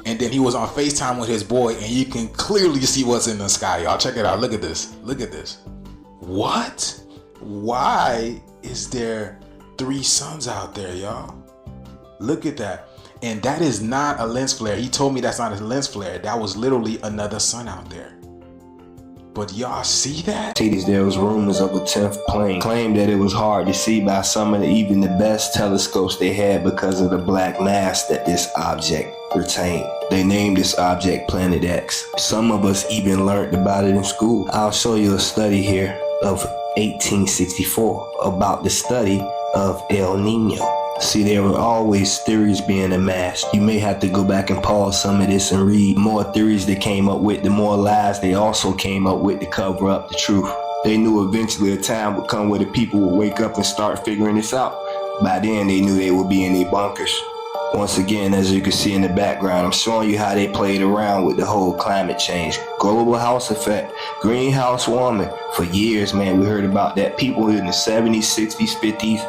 And then he was on FaceTime with his boy, and you can clearly see what's in the sky. Y'all check it out. Look at this. Look at this. What? Why is there 3 suns out there, y'all? Look at that. And that is not a lens flare. He told me that's not a lens flare. That was literally another sun out there. But y'all see that? There was rumors of a 10th plane. Claimed that it was hard to see by some of even the best telescopes they had because of the black mass that this object retained. They named this object Planet X. Some of us even learned about it in school. I'll show you a study here of 1864 about the study of El Nino. See, there were always theories being amassed. You may have to go back and pause some of this and read more theories they came up with, the more lies they also came up with to cover up the truth. They knew eventually a time would come where the people would wake up and start figuring this out. By then, they knew they would be in their bunkers. Once again, as you can see in the background, I'm showing you how they played around with the whole climate change, global house effect, greenhouse warming. For years, man, we heard about that. People in the 70s, 60s, 50s,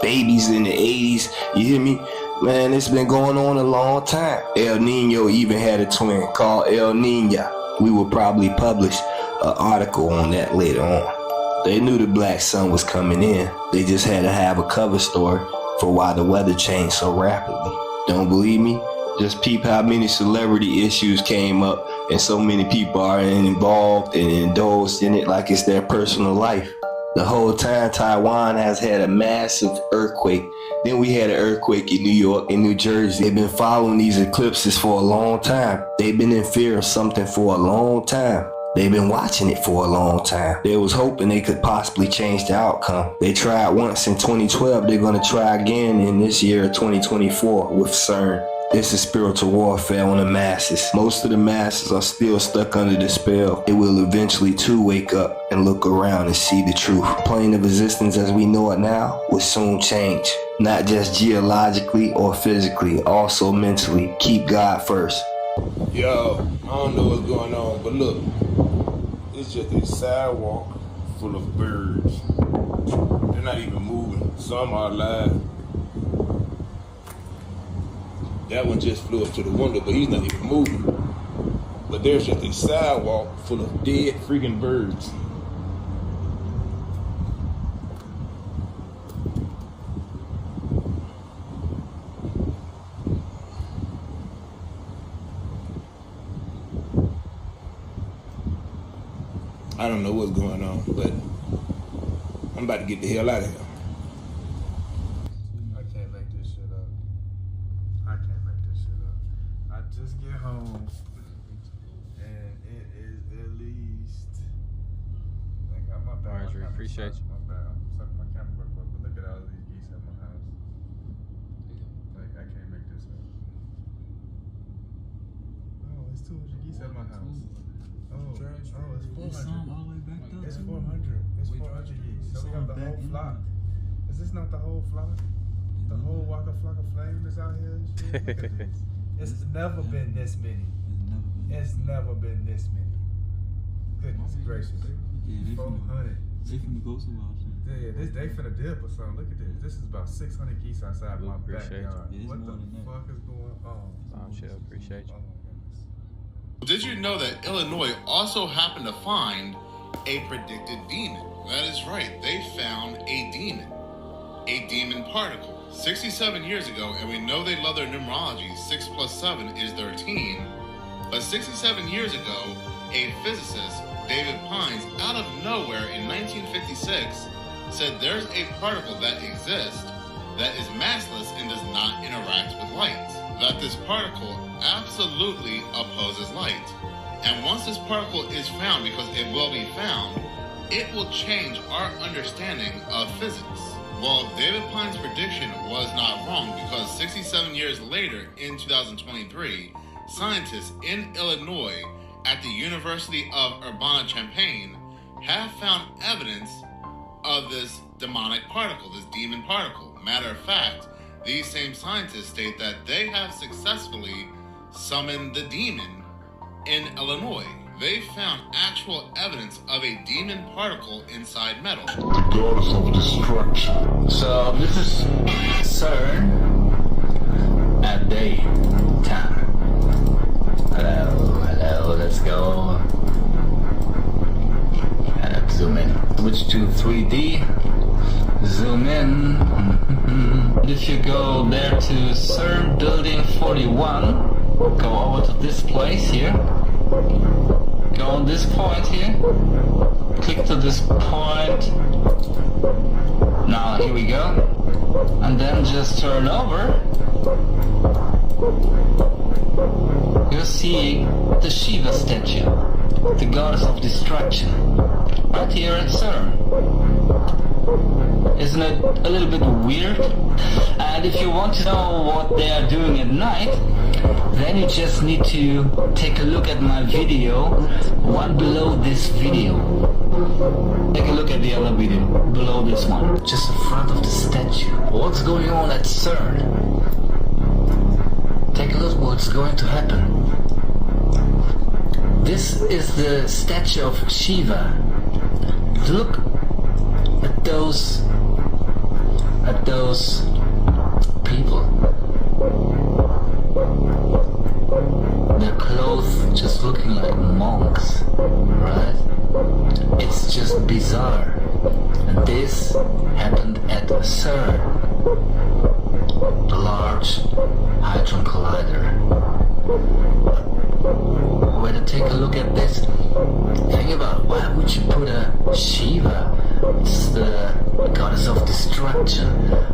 babies in the 80s, you hear me? Man, it's been going on a long time. El Nino even had a twin called El Niña. We will probably publish an article on that later on. They knew the black sun was coming in. They just had to have a cover story for why the weather changed so rapidly. Don't believe me? Just peep how many celebrity issues came up and so many people are involved and indulged in it like it's their personal life. The whole time Taiwan has had a massive earthquake. Then we had an earthquake in New York and New Jersey. They've been following these eclipses for a long time. They've been in fear of something for a long time. They've been watching it for a long time. They was hoping they could possibly change the outcome. They tried once in 2012. They're going to try again in this year, 2024, with CERN. This is spiritual warfare on the masses. Most of the masses are still stuck under the spell. They will eventually too wake up and look around and see the truth. Plane of existence as we know it now will soon change. Not just geologically or physically, also mentally. Keep God first. Yo, I don't know what's going on, but look, it's just a sidewalk full of birds. They're not even moving. Some are alive. That one just flew up to the window, but he's not even moving. But there's just a sidewalk full of dead freaking birds. I don't know what's going on, but I'm about to get the hell out of here. I can't make this shit up. I can't make this shit up. I just get home and it is at least. I got my bad. Marjorie, appreciate you. My bad. I'm sucking my camera real quick, but look at all these geese at my house. Like, I can't make this up. Oh, it's 200 geese at my house. Oh, it's 400. It's 400. It's 400 geese. So we have the whole flock. Is this not the whole flock? The whole Waka Flocka Flame that's out here? Shit? Look at this. It's never been this many. It's never been this many. Goodness gracious. 400. They finna go somewhere. Yeah, they finna dip or something. Look at this. This is about 600 geese outside my backyard. What the fuck is going on? Appreciate you. Did you know that Illinois also happened to find a predicted demon? That is right, they found a demon particle. 67 years ago, and we know they love their numerology, 6 plus 7 is 13, but 67 years ago, a physicist, David Pines, out of nowhere in 1956, said there's a particle that exists that is massless and does not interact with light. That this particle absolutely opposes light. And once this particle is found, because it will be found, it will change our understanding of physics. Well, David Pine's prediction was not wrong, because 67 years later, in 2023, scientists in Illinois at the University of Urbana-Champaign have found evidence of this demonic particle, this demon particle. Matter of fact, these same scientists state that they have successfully summoned the demon in Illinois. They found actual evidence of a demon particle inside metal. The goddess of destruction. So this is CERN at daytime. Hello, let's go. And zoom in. Switch to 3D. Zoom in. If you go there to CERN Building 41, go over to this place here. Go on this point here. Click to this point. Now here we go. And then just turn over. You'll see the Shiva statue, the goddess of destruction, right here at CERN. Isn't it a little bit weird? And if you want to know what they are doing at night, then you just need to take a look at my video, one below this video. Take a look at the other video, below this one, just in front of the statue. What's going on at CERN? Take a look what's going to happen. This is the statue of Shiva. Look at those people. Their clothes just looking like monks, right? It's just bizarre. And this happened at CERN, the Large Hadron Collider. When you take a look at this, think about why would you put a Shiva? It's the goddess of destruction.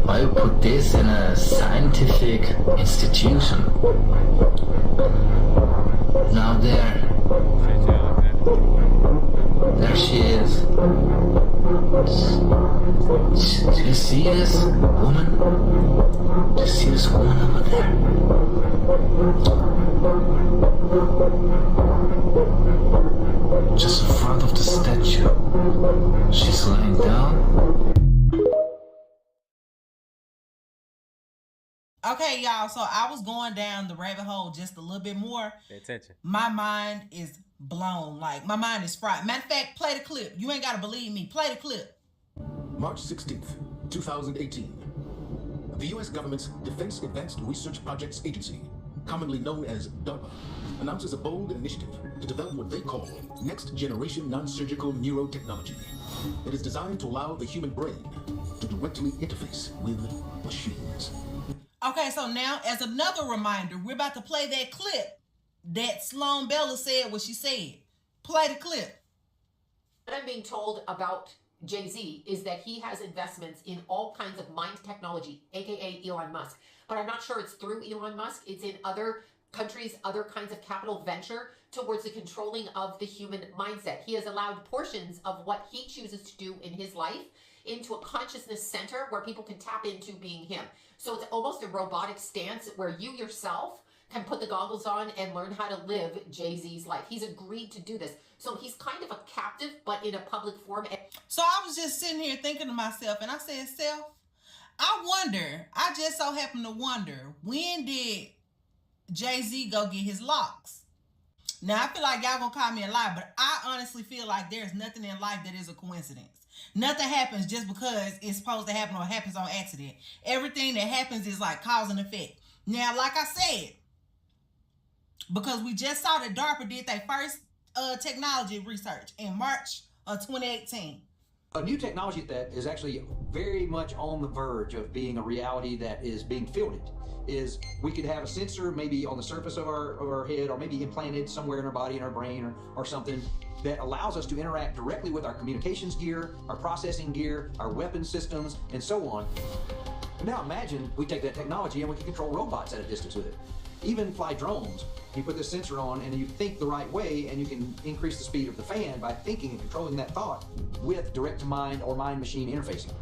Why you put this in a scientific institution? Now there she is. Do you see this woman? Do you see this woman over there? Just in front of the statue. She's lying down. Okay, y'all, so I was going down the rabbit hole just a little bit more. Pay attention. My mind is blown. Like, my mind is fried. Matter of fact, play the clip. You ain't got to believe me. Play the clip. March 16th, 2018. The U.S. government's Defense Advanced Research Projects Agency, commonly known as DARPA, announces a bold initiative to develop what they call next-generation non-surgical neurotechnology. It is designed to allow the human brain to directly interface with machines. Okay, so now, as another reminder, we're about to play that clip that Sloan Bella said what she said. Play the clip. What I'm being told about Jay-Z is that he has investments in all kinds of mind technology, aka Elon Musk. But I'm not sure it's through Elon Musk. It's in other countries, other kinds of capital venture towards the controlling of the human mindset. He has allowed portions of what he chooses to do in his life into a consciousness center where people can tap into being him. So it's almost a robotic stance where you yourself can put the goggles on and learn how to live Jay-Z's life. He's agreed to do this. So he's kind of a captive, but in a public form. So I was just sitting here thinking to myself, and I said, self, I just so happen to wonder, when did Jay-Z go get his locks? Now, I feel like y'all gonna call me a liar, but I honestly feel like there's nothing in life that is a coincidence. Nothing happens just because it's supposed to happen or happens on accident. Everything that happens is like cause and effect. Now, like I said, because we just saw that DARPA did their first technology research in March of 2018. A new technology that is actually very much on the verge of being a reality that is being fielded is we could have a sensor maybe on the surface of our head, or maybe implanted somewhere in our body, in our brain, or something that allows us to interact directly with our communications gear, our processing gear, our weapon systems, and so on. Now imagine we take that technology and we can control robots at a distance with it. Even fly drones. You put this sensor on and you think the right way, and you can increase the speed of the fan by thinking and controlling that thought with direct-to-mind or mind-machine interfacing.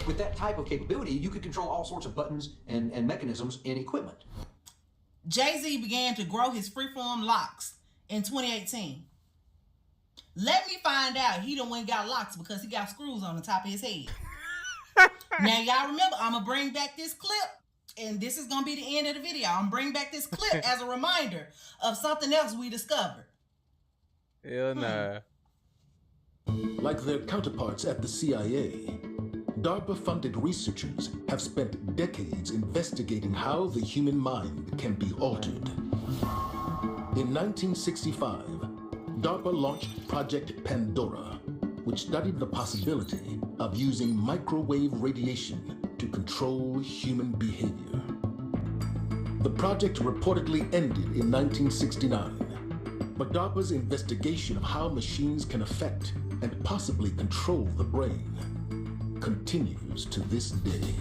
With that type of capability, you could control all sorts of buttons and mechanisms in equipment. Jay-Z began to grow his freeform locks in 2018. Let me find out he done went and got locks because he got screws on the top of his head. Now, y'all remember, I'm going to bring back this clip, and this is going to be the end of the video. I'm going to bring back this clip as a reminder of something else we discovered. Hell nah. Like their counterparts at the CIA, DARPA-funded researchers have spent decades investigating how the human mind can be altered. In 1965, DARPA launched Project Pandora, which studied the possibility of using microwave radiation to control human behavior. The project reportedly ended in 1969, but DARPA's investigation of how machines can affect and possibly control the brain continues to this day.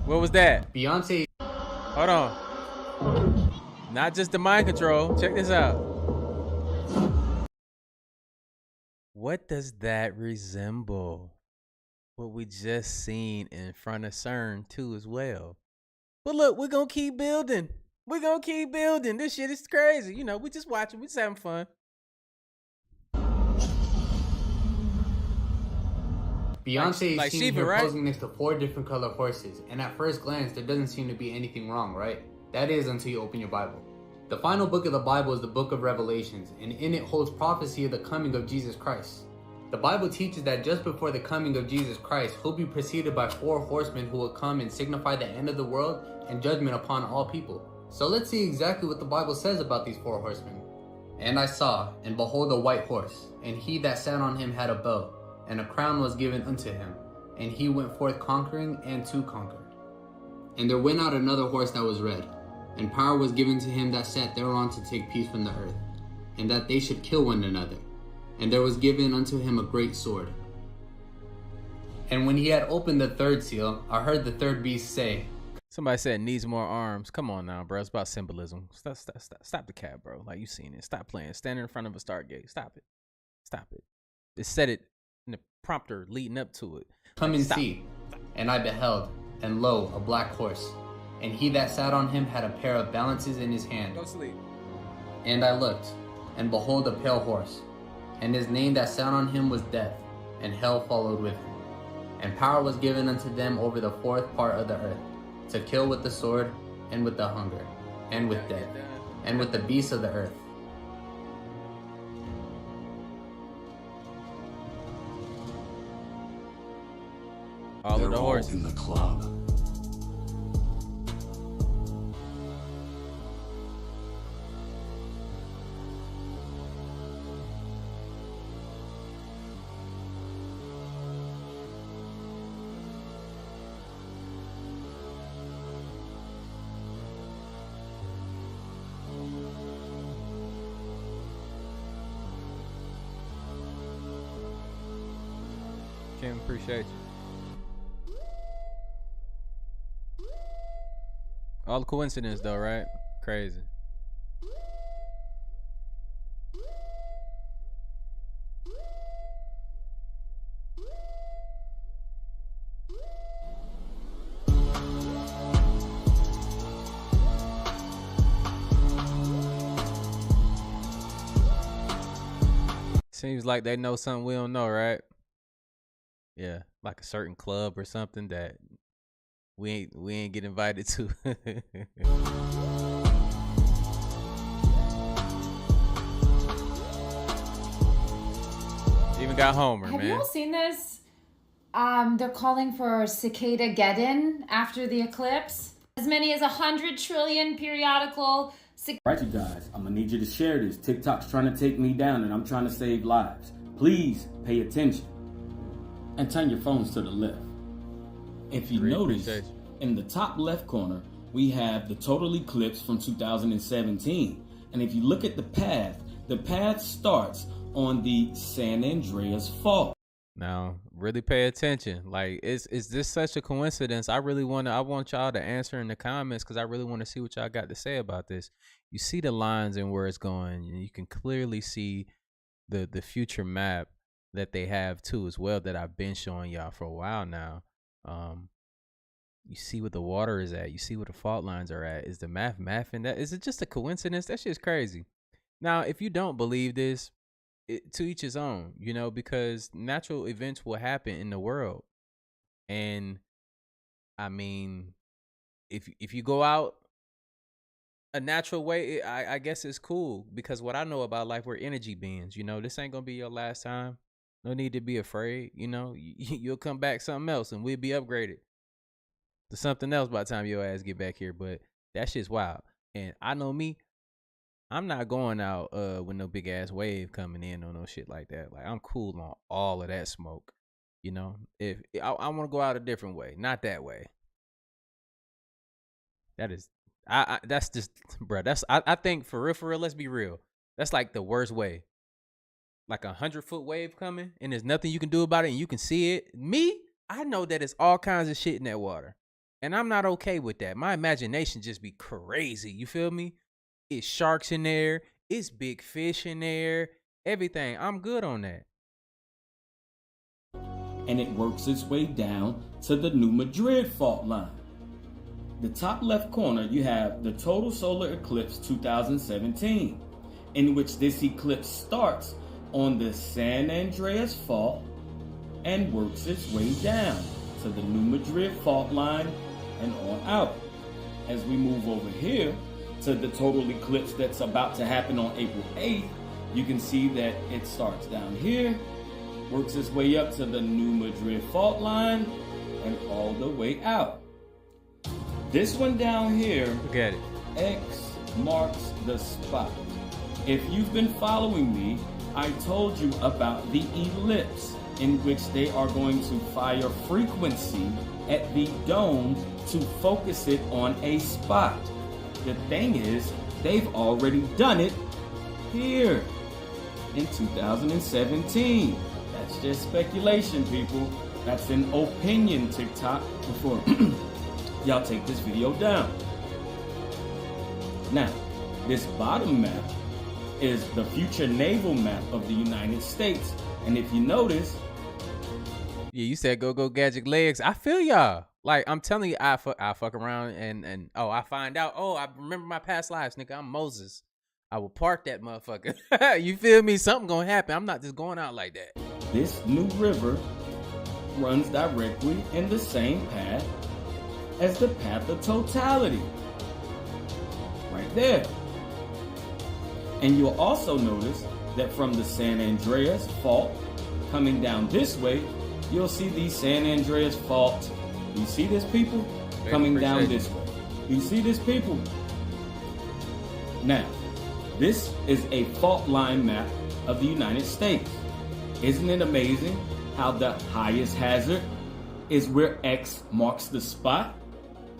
What was that? Beyonce. Hold on. Not just the mind control. Check this out. What does that resemble? What we just seen in front of CERN too as well. But look, we're gonna keep building. We're gonna keep building. This shit is crazy. You know, we just watching, we just having fun. Beyonce like is seen Shiva, here right? posing next to 4 different color horses, and at first glance, there doesn't seem to be anything wrong, right? That is until you open your Bible. The final book of the Bible is the book of Revelations, and in it holds prophecy of the coming of Jesus Christ. The Bible teaches that just before the coming of Jesus Christ, he'll be preceded by 4 horsemen who will come and signify the end of the world and judgment upon all people. So let's see exactly what the Bible says about these 4 horsemen. And I saw, and behold, a white horse, and he that sat on him had a bow, and a crown was given unto him, and he went forth conquering and to conquer. And there went out another horse that was red, and power was given to him that sat thereon to take peace from the earth, and that they should kill one another. And there was given unto him a great sword. And when he had opened the 3rd seal, I heard the 3rd beast say, Somebody said needs more arms. Come on now, bro. It's about symbolism. Stop the cat, bro. Like, you seen it. Stop playing. Standing in front of a Stargate. Stop it. Stop it. It said it in the prompter leading up to it. Come and see. And I beheld, and lo, a black horse. And he that sat on him had a pair of balances in his hand. Go sleep. And I looked, and behold, a pale horse. And his name that sat on him was Death, and hell followed with him. And power was given unto them over the 4th part of the earth, to kill with the sword, and with the hunger, and with death, and with the beasts of the earth. All of the horses in the club. Kim, appreciate you. All coincidence though, right? Crazy. Seems like they know something we don't know, right? Yeah, like a certain club or something that we ain't get invited to. Even got Homer, Have man. you all seen this? They're calling for Cicada-geddon after the eclipse. As many as 100 trillion periodical. Right, you guys, I'm gonna need you to share this. TikTok's trying to take me down and I'm trying to save lives. Please pay attention and turn your phones to the left. If you notice, in the top left corner, we have the total eclipse from 2017. And if you look at the path starts on the San Andreas Fault. Now, really pay attention. Like, is this such a coincidence? I want y'all to answer in the comments because I really want to see what y'all got to say about this. You see the lines and where it's going, and you can clearly see the future map that they have too as well that I've been showing y'all for a while now. You see what the water is at. You see what the fault lines are at. Is the math in that? Is it just a coincidence? That shit's crazy. Now, if you don't believe this, to each his own, you know, because natural events will happen in the world. And I mean, if you go out a natural way, I guess it's cool, because what I know about life, we're energy beings. You know, this ain't gonna be your last time. No need to be afraid. You know, you'll come back something else, and we'll be upgraded to something else by the time your ass get back here. But that shit's wild. And I know me, I'm not going out with no big ass wave coming in or no shit like that. Like, I'm cool on all of that smoke. You know, if I want to go out a different way, not that way. That is, that's just, bro. That's I think for real, let's be real. That's like the worst way. Like 100-foot wave coming, and there's nothing you can do about it, and you can see it. Me, I know that it's all kinds of shit in that water, and I'm not okay with that. My imagination just be crazy. You feel me? It's sharks in there. It's big fish in there. Everything. I'm good on that. And it works its way down to the New Madrid fault line. The top left corner, you have the total solar eclipse 2017, in which this eclipse starts on the San Andreas fault and works its way down to the New Madrid fault line and on out. As we move over here to the total eclipse that's about to happen on April 8th, you can see that it starts down here, works its way up to the New Madrid fault line and all the way out. This one down here, look at it. X marks the spot. If you've been following me, I told you about the ellipse, in which they are going to fire frequency at the dome to focus it on a spot. The thing is, they've already done it here in 2017. That's just speculation, people. That's an opinion, TikTok, before y'all take this video down. Now, this bottom map is the future naval map of the United States. And if you notice, yeah, you said go gadget legs. I feel y'all. Like, I'm telling you, I fuck around and I find out, I remember my past lives, nigga. I'm Moses. I will park that motherfucker. You feel me? Something gonna happen. I'm not just going out like that. This new river runs directly in the same path as the path of totality. Right there. And you'll also notice that from the San Andreas fault coming down this way, you'll see the San Andreas fault. You see this, people? Coming down this way. You see this, people? Now, this is a fault line map of the United States. Isn't it amazing how the highest hazard is where X marks the spot?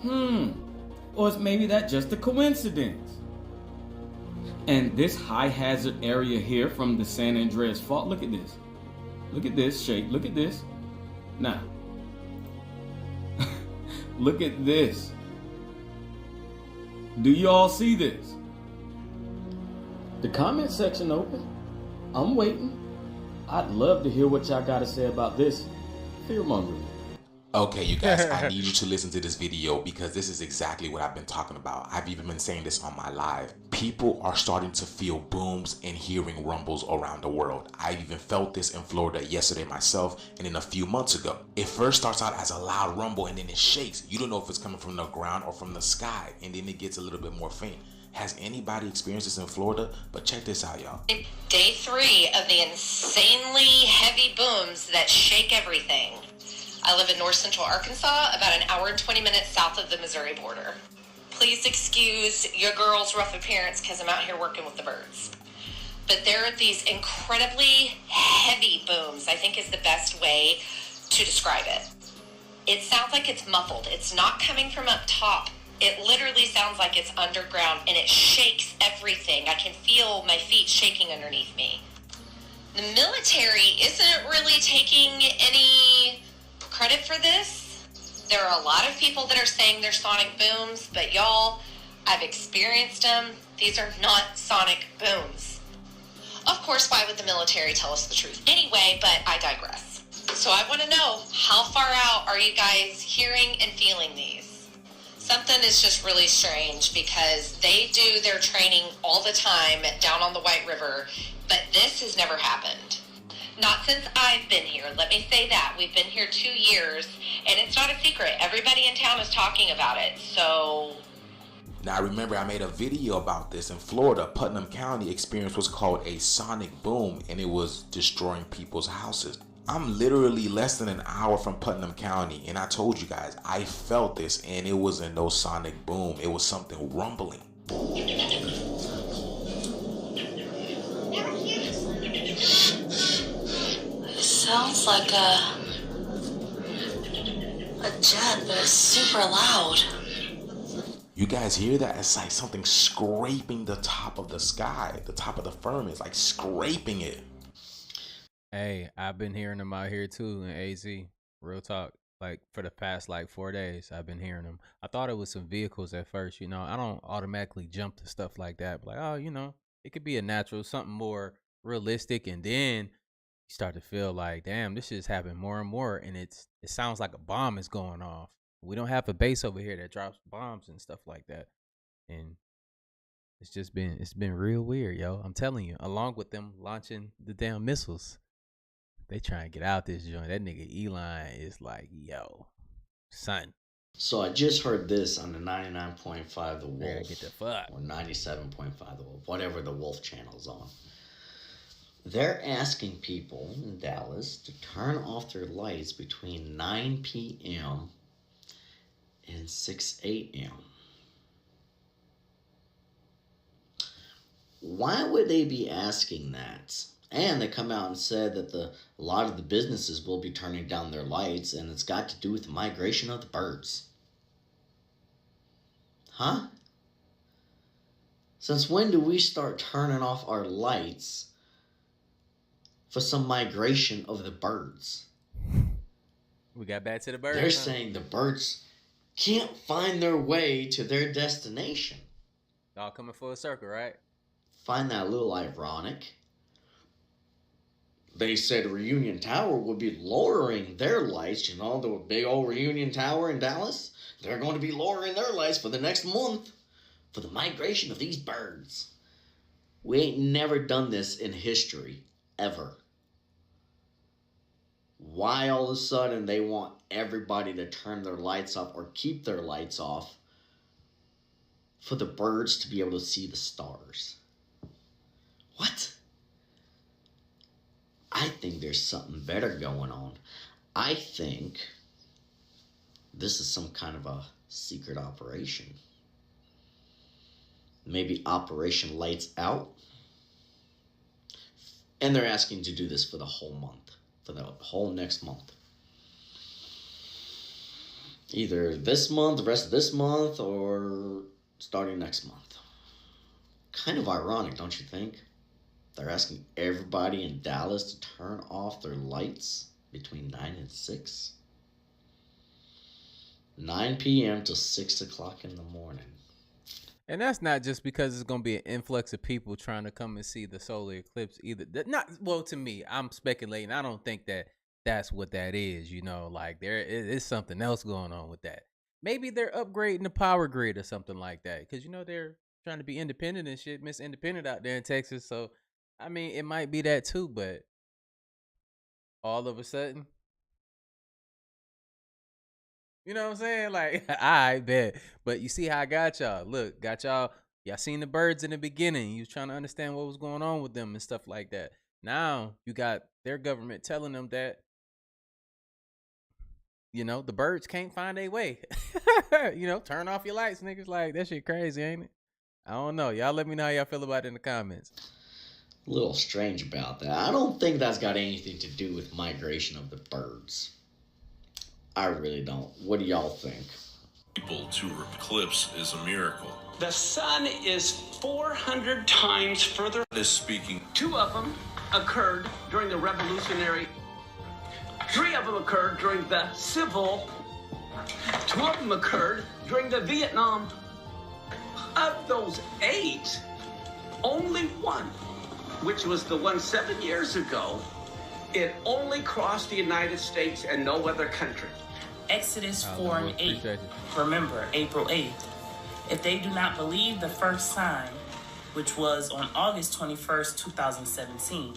Or is maybe that just a coincidence? And this high hazard area here from the San Andreas fault, look at this. Look at this, Shake, look at this. Now, look at this. Do you all see this? The comment section open. I'm waiting. I'd love to hear what y'all got to say about this fear-mongering. Okay, you guys, I need you to listen to this video because this is exactly what I've been talking about. I've even been saying this on my live. People are starting to feel booms and hearing rumbles around the world. I even felt this in Florida yesterday myself and then a few months ago. It first starts out as a loud rumble and then it shakes. You don't know if it's coming from the ground or from the sky, and then it gets a little bit more faint. Has anybody experienced this in Florida? But check this out, y'all. Day 3 of the insanely heavy booms that shake everything. I live in north central Arkansas, about an hour and 20 minutes south of the Missouri border. Please excuse your girl's rough appearance because I'm out here working with the birds. But there are these incredibly heavy booms, I think is the best way to describe it. It sounds like it's muffled. It's not coming from up top. It literally sounds like it's underground, and it shakes everything. I can feel my feet shaking underneath me. The military isn't really taking any credit for this. There are a lot of people that are saying they're sonic booms, but y'all, I've experienced them. These are not sonic booms. Of course, why would the military tell us the truth anyway, but I digress. So I want to know, how far out are you guys hearing and feeling these? Something is just really strange because they do their training all the time down on the White River, but this has never happened. Not since I've been here. Let me say that. We've been here 2 years, and it's not a secret. Everybody in town is talking about it. So Now remember, I made a video about this in Florida. Putnam County experienced what's called a sonic boom, and it was destroying people's houses. I'm literally less than an hour from Putnam County, and I told you guys, I felt this, and it wasn't no sonic boom. It was something rumbling. It sounds like a jet, but it's super loud. You guys hear that? It's like something scraping the top of the sky, the top of the firmament. It's like scraping it. Hey, I've been hearing them out here too in AZ. Real talk. Like for the past like 4 days, I've been hearing them. I thought it was some vehicles at first, you know. I don't automatically jump to stuff like that. But like, oh, you know, it could be a natural, something more realistic. And then you start to feel like, damn, this shit's happening more and more. And it sounds like a bomb is going off. We don't have a base over here that drops bombs and stuff like that. And it's been real weird, yo. I'm telling you, along with them launching the damn missiles. They trying to get out this joint. That nigga Elon is like, yo, son. So I just heard this on the 99.5 The Wolf. Get the fuck. Or 97.5 The Wolf, whatever the Wolf channel's on. They're asking people in Dallas to turn off their lights between 9 p.m. and 6 a.m. Why would they be asking that? And they come out and said that a lot of the businesses will be turning down their lights, and it's got to do with the migration of the birds. Huh? Since when do we start turning off our lights for some migration of the birds? We got back to the birds. They're saying the birds can't find their way to their destination. All coming full circle, right? Find that a little ironic. They said Reunion Tower would be lowering their lights. You know, the big old Reunion Tower in Dallas? They're going to be lowering their lights for the next month for the migration of these birds. We ain't never done this in history, ever. Why all of a sudden they want everybody to turn their lights off or keep their lights off for the birds to be able to see the stars? What? I think there's something better going on. I think this is some kind of a secret operation. Maybe Operation Lights Out. And they're asking to do this for the whole month, for the whole next month. Either this month, the rest of this month, or starting next month. Kind of ironic, don't you think? They're asking everybody in Dallas to turn off their lights between 9 and 6. 9 p.m. to 6 o'clock in the morning. And that's not just because it's going to be an influx of people trying to come and see the solar eclipse either. Well, to me, I'm speculating. I don't think that that's what that is, you know, like there is something else going on with that. Maybe they're upgrading the power grid or something like that because, you know, they're trying to be independent and shit, Miss Independent out there in Texas. So, I mean, it might be that too, but all of a sudden, you know what I'm saying? Like, I bet. But you see how I got y'all. Look, y'all seen the birds in the beginning. You was trying to understand what was going on with them and stuff like that. Now you got their government telling them that, you know, the birds can't find their way. You know, turn off your lights, niggas. Like, that shit crazy, ain't it? I don't know. Y'all let me know how y'all feel about it in the comments. A little strange about that. I don't think that's got anything to do with migration of the birds. I really don't. What do y'all think? People to eclipse is a miracle. The sun is 400 times further. Is speaking. 2 of them occurred during the Revolutionary. 3 of them occurred during the Civil. 2 of them occurred during the Vietnam. Of those 8, only 1, which was the one 7 years ago, it only crossed the United States and no other country. Exodus 4 and 8. Remember, April 8th. If they do not believe the first sign, which was on August 21st, 2017,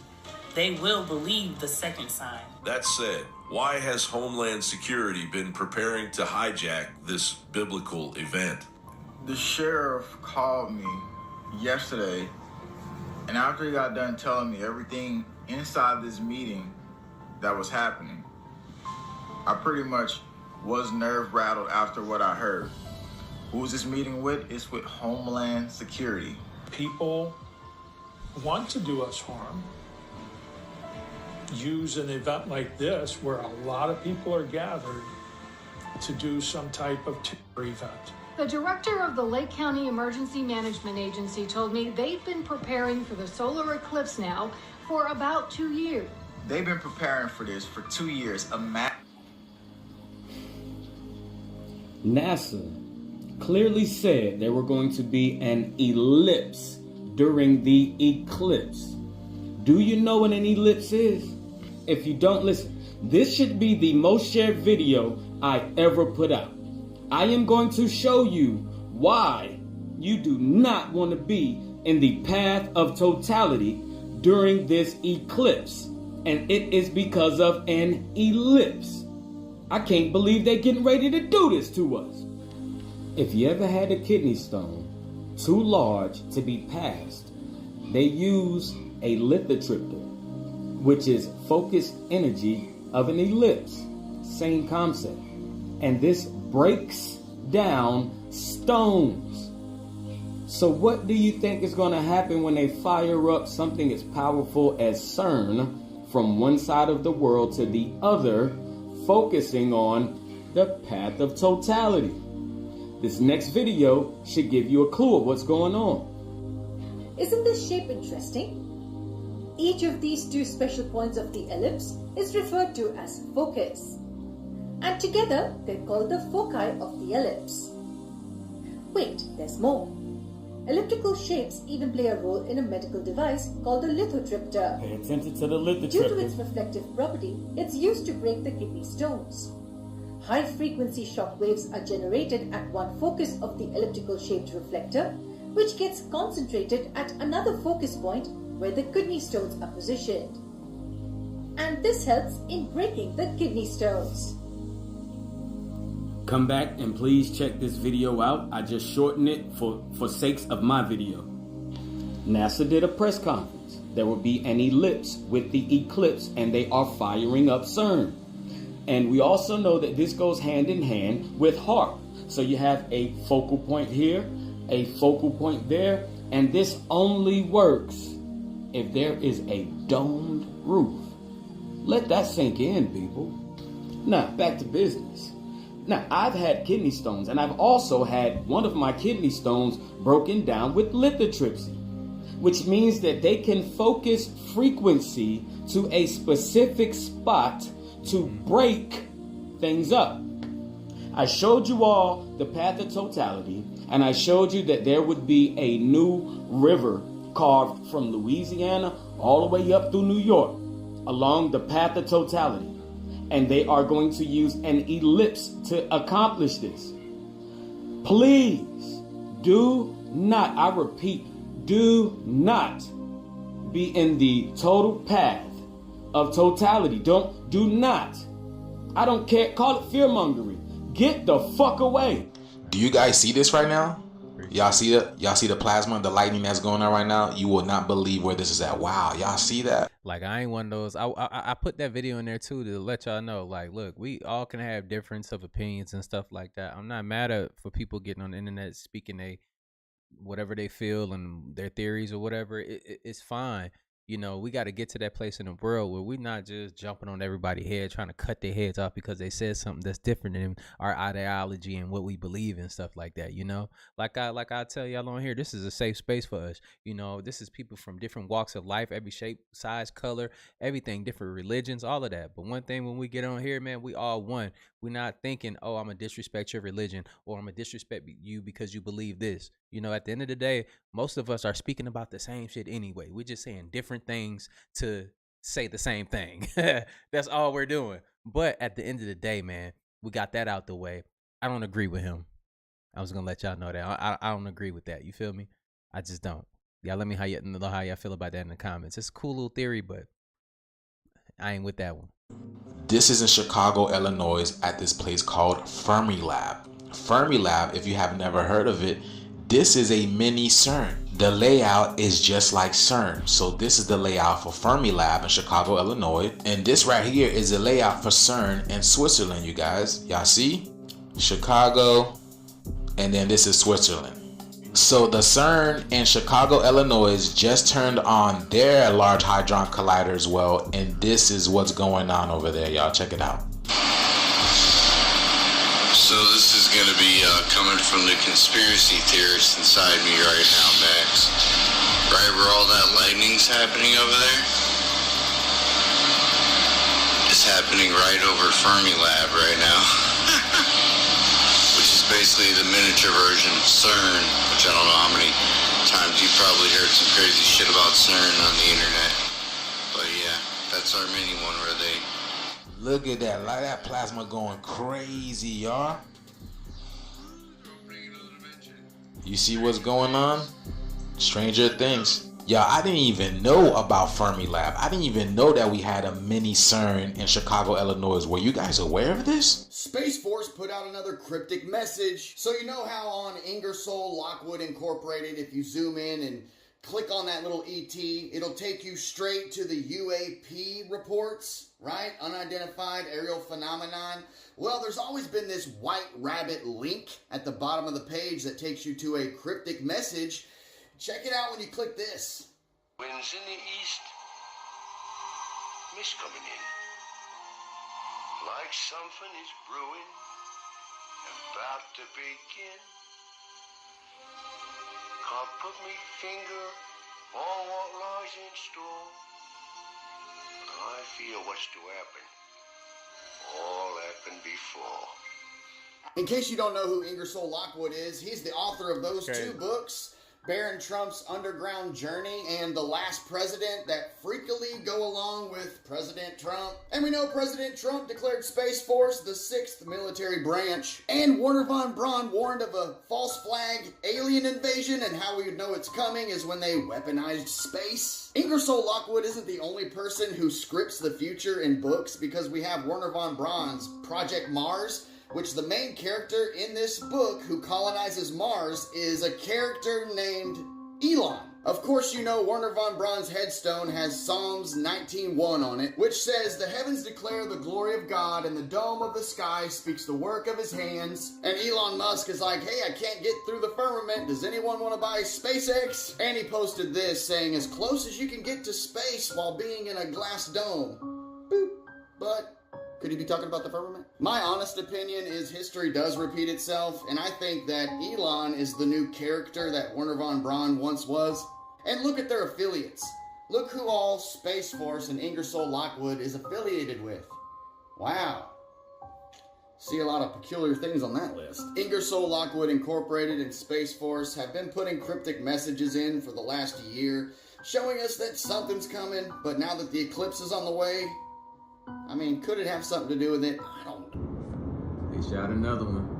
they will believe the second sign. That said, why has Homeland Security been preparing to hijack this biblical event? The sheriff called me yesterday, and after he got done telling me everything inside this meeting that was happening, I pretty much was nerve rattled after what I heard. Who's this meeting with? It's with Homeland Security. People want to do us harm. Use an event like this where a lot of people are gathered to do some type of terror event. The director of the Lake County Emergency Management Agency told me they've been preparing for the solar eclipse now for about 2 years. They've been preparing for this for 2 years. NASA clearly said there were going to be an ellipse during the eclipse. Do you know what an ellipse is? If you don't, listen. This should be the most shared video I ever put out. I am going to show you why you do not want to be in the path of totality during this eclipse. And it is because of an ellipse. I can't believe they're getting ready to do this to us. If you ever had a kidney stone too large to be passed, they use a lithotripter, which is focused energy of an ellipse. Same concept. And this breaks down stones. So what do you think is going to happen when they fire up something as powerful as CERN from one side of the world to the other, focusing on the path of totality? This next video should give you a clue of what's going on. Isn't this shape interesting? Each of these two special points of the ellipse is referred to as focus, and together they're called the foci of the ellipse. Wait, there's more. Elliptical shapes even play a role in a medical device called the lithotripter. Pay attention to the lithotripter. Due to its reflective property, it's used to break the kidney stones. High-frequency shock waves are generated at one focus of the elliptical shaped reflector, which gets concentrated at another focus point where the kidney stones are positioned. And this helps in breaking the kidney stones. Come back and please check this video out. I just shortened it for sakes of my video. NASA did a press conference. There will be an ellipse with the eclipse, and they are firing up CERN. And we also know that this goes hand in hand with HARP. So you have a focal point here, a focal point there, and this only works if there is a domed roof. Let that sink in, people. Now, back to business. Now, I've had kidney stones, and I've also had one of my kidney stones broken down with lithotripsy, which means that they can focus frequency to a specific spot to break things up. I showed you all the path of totality, and I showed you that there would be a new river carved from Louisiana all the way up through New York along the path of totality. And they are going to use an ellipse to accomplish this. Please do not, I repeat, do not be in the total path of totality. Do not. I don't care. Call it fear-mongering. Get the fuck away. Do you guys see this right now? Y'all see the plasma, the lightning that's going on right now? You will not believe where this is at. Wow, y'all see that? Like, I ain't one of those. I put that video in there too to let y'all know, like, look, we all can have difference of opinions and stuff like that. I'm not mad at for people getting on the internet speaking whatever they feel and their theories or whatever. It's fine. You know, we got to get to that place in the world where we're not just jumping on everybody's head trying to cut their heads off because they said something that's different than our ideology and what we believe and stuff like that. You know, like I tell y'all on here, this is a safe space for us. You know, this is people from different walks of life, every shape, size, color, everything, different religions, all of that. But one thing, when we get on here, man, we all one. We're not thinking, oh, I'm gonna disrespect your religion or I'm gonna disrespect you because you believe this. You know, at the end of the day, most of us are speaking about the same shit anyway. We're just saying different things to say the same thing. That's all we're doing. But at the end of the day, man, we got that out the way. I don't agree with him. I was gonna let y'all know that. I don't agree with that. You feel me? I just don't. Y'all let me know how y'all feel about that in the comments. It's a cool little theory, but I ain't with that one. This is in Chicago, Illinois, at this place called Fermilab. Fermilab, if you have never heard of it, this is a mini CERN. The layout is just like CERN. So this is the layout for Fermilab in Chicago, Illinois. And this right here is the layout for CERN in Switzerland, you guys. Y'all see? Chicago, and then this is Switzerland. So the CERN in Chicago, Illinois just turned on their Large Hadron Collider as well, and this is what's going on over there, y'all. Check it out. So this is going to be coming from the conspiracy theorist inside me right now, Max. Right where all that lightning's happening over there? It's happening right over Fermilab right now. Which is basically the miniature version of CERN, which I don't know how many times you've probably heard some crazy shit about CERN on the internet. But yeah, that's our mini one where they... Look at that, like that plasma going crazy, y'all. You see what's going on? Stranger things. Y'all, I didn't even know about Fermilab. I didn't even know that we had a mini CERN in Chicago, Illinois. Were you guys aware of this? Space Force put out another cryptic message. So you know how on Ingersoll Lockwood Incorporated, if you zoom in and click on that little ET, it'll take you straight to the UAP reports, right? Unidentified aerial phenomenon. Well, there's always been this white rabbit link at the bottom of the page that takes you to a cryptic message. Check it out when you click this. Winds in the east, mist coming in. Like something is brewing, about to begin. Can't put me finger on what lies in store. But I feel what's to happen. All happened before. In case you don't know who Ingersoll Lockwood is, he's the author of those two books, Barron Trump's Underground Journey and The Last President, that freakily go along with President Trump. And we know President Trump declared Space Force the 6th military branch. And Wernher von Braun warned of a false flag alien invasion, and how we would know it's coming is when they weaponized space. Ingersoll Lockwood isn't the only person who scripts the future in books, because we have Wernher von Braun's Project Mars, which the main character in this book who colonizes Mars is a character named Elon. Of course, you know Wernher von Braun's headstone has Psalms 19:1 on it, which says, "The heavens declare the glory of God, and the dome of the sky speaks the work of his hands." And Elon Musk is like, "Hey, I can't get through the firmament. Does anyone want to buy SpaceX?" And he posted this saying, "As close as you can get to space while being in a glass dome." Boop. But could he be talking about the firmament? My honest opinion is history does repeat itself, and I think that Elon is the new character that Wernher von Braun once was. And look at their affiliates. Look who all Space Force and Ingersoll Lockwood is affiliated with. Wow. See a lot of peculiar things on that list. Ingersoll Lockwood Incorporated and Space Force have been putting cryptic messages in for the last year, showing us that something's coming, but now that the eclipse is on the way, I mean, could it have something to do with it? I don't know. They shot another one.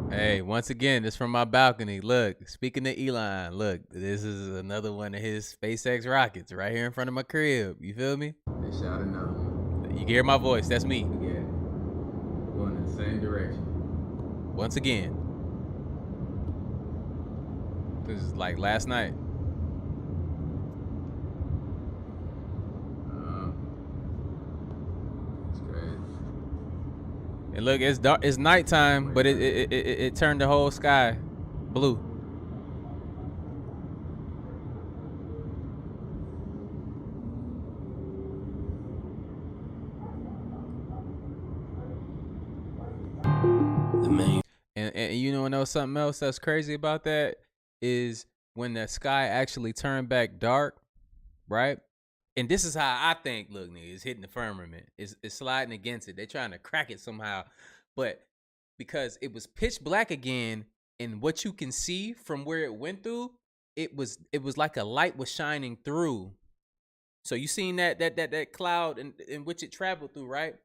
Hey, once again, this from my balcony. Look, speaking of Elon, look, this is another one of his SpaceX rockets right here in front of my crib. You feel me? They shot another one. You can hear my voice. That's me. Yeah. Going in the same direction. Once again. This is like last night. And look, it's dark. It's nighttime, but it turned the whole sky blue. The main. And you know something else that's crazy about that is when the sky actually turned back dark, right? And this is how I think, look, nigga, it's hitting the firmament. It's sliding against it. They're trying to crack it somehow. But because it was pitch black again, and what you can see from where it went through, it was like a light was shining through. So you seen that cloud in which it traveled through, right?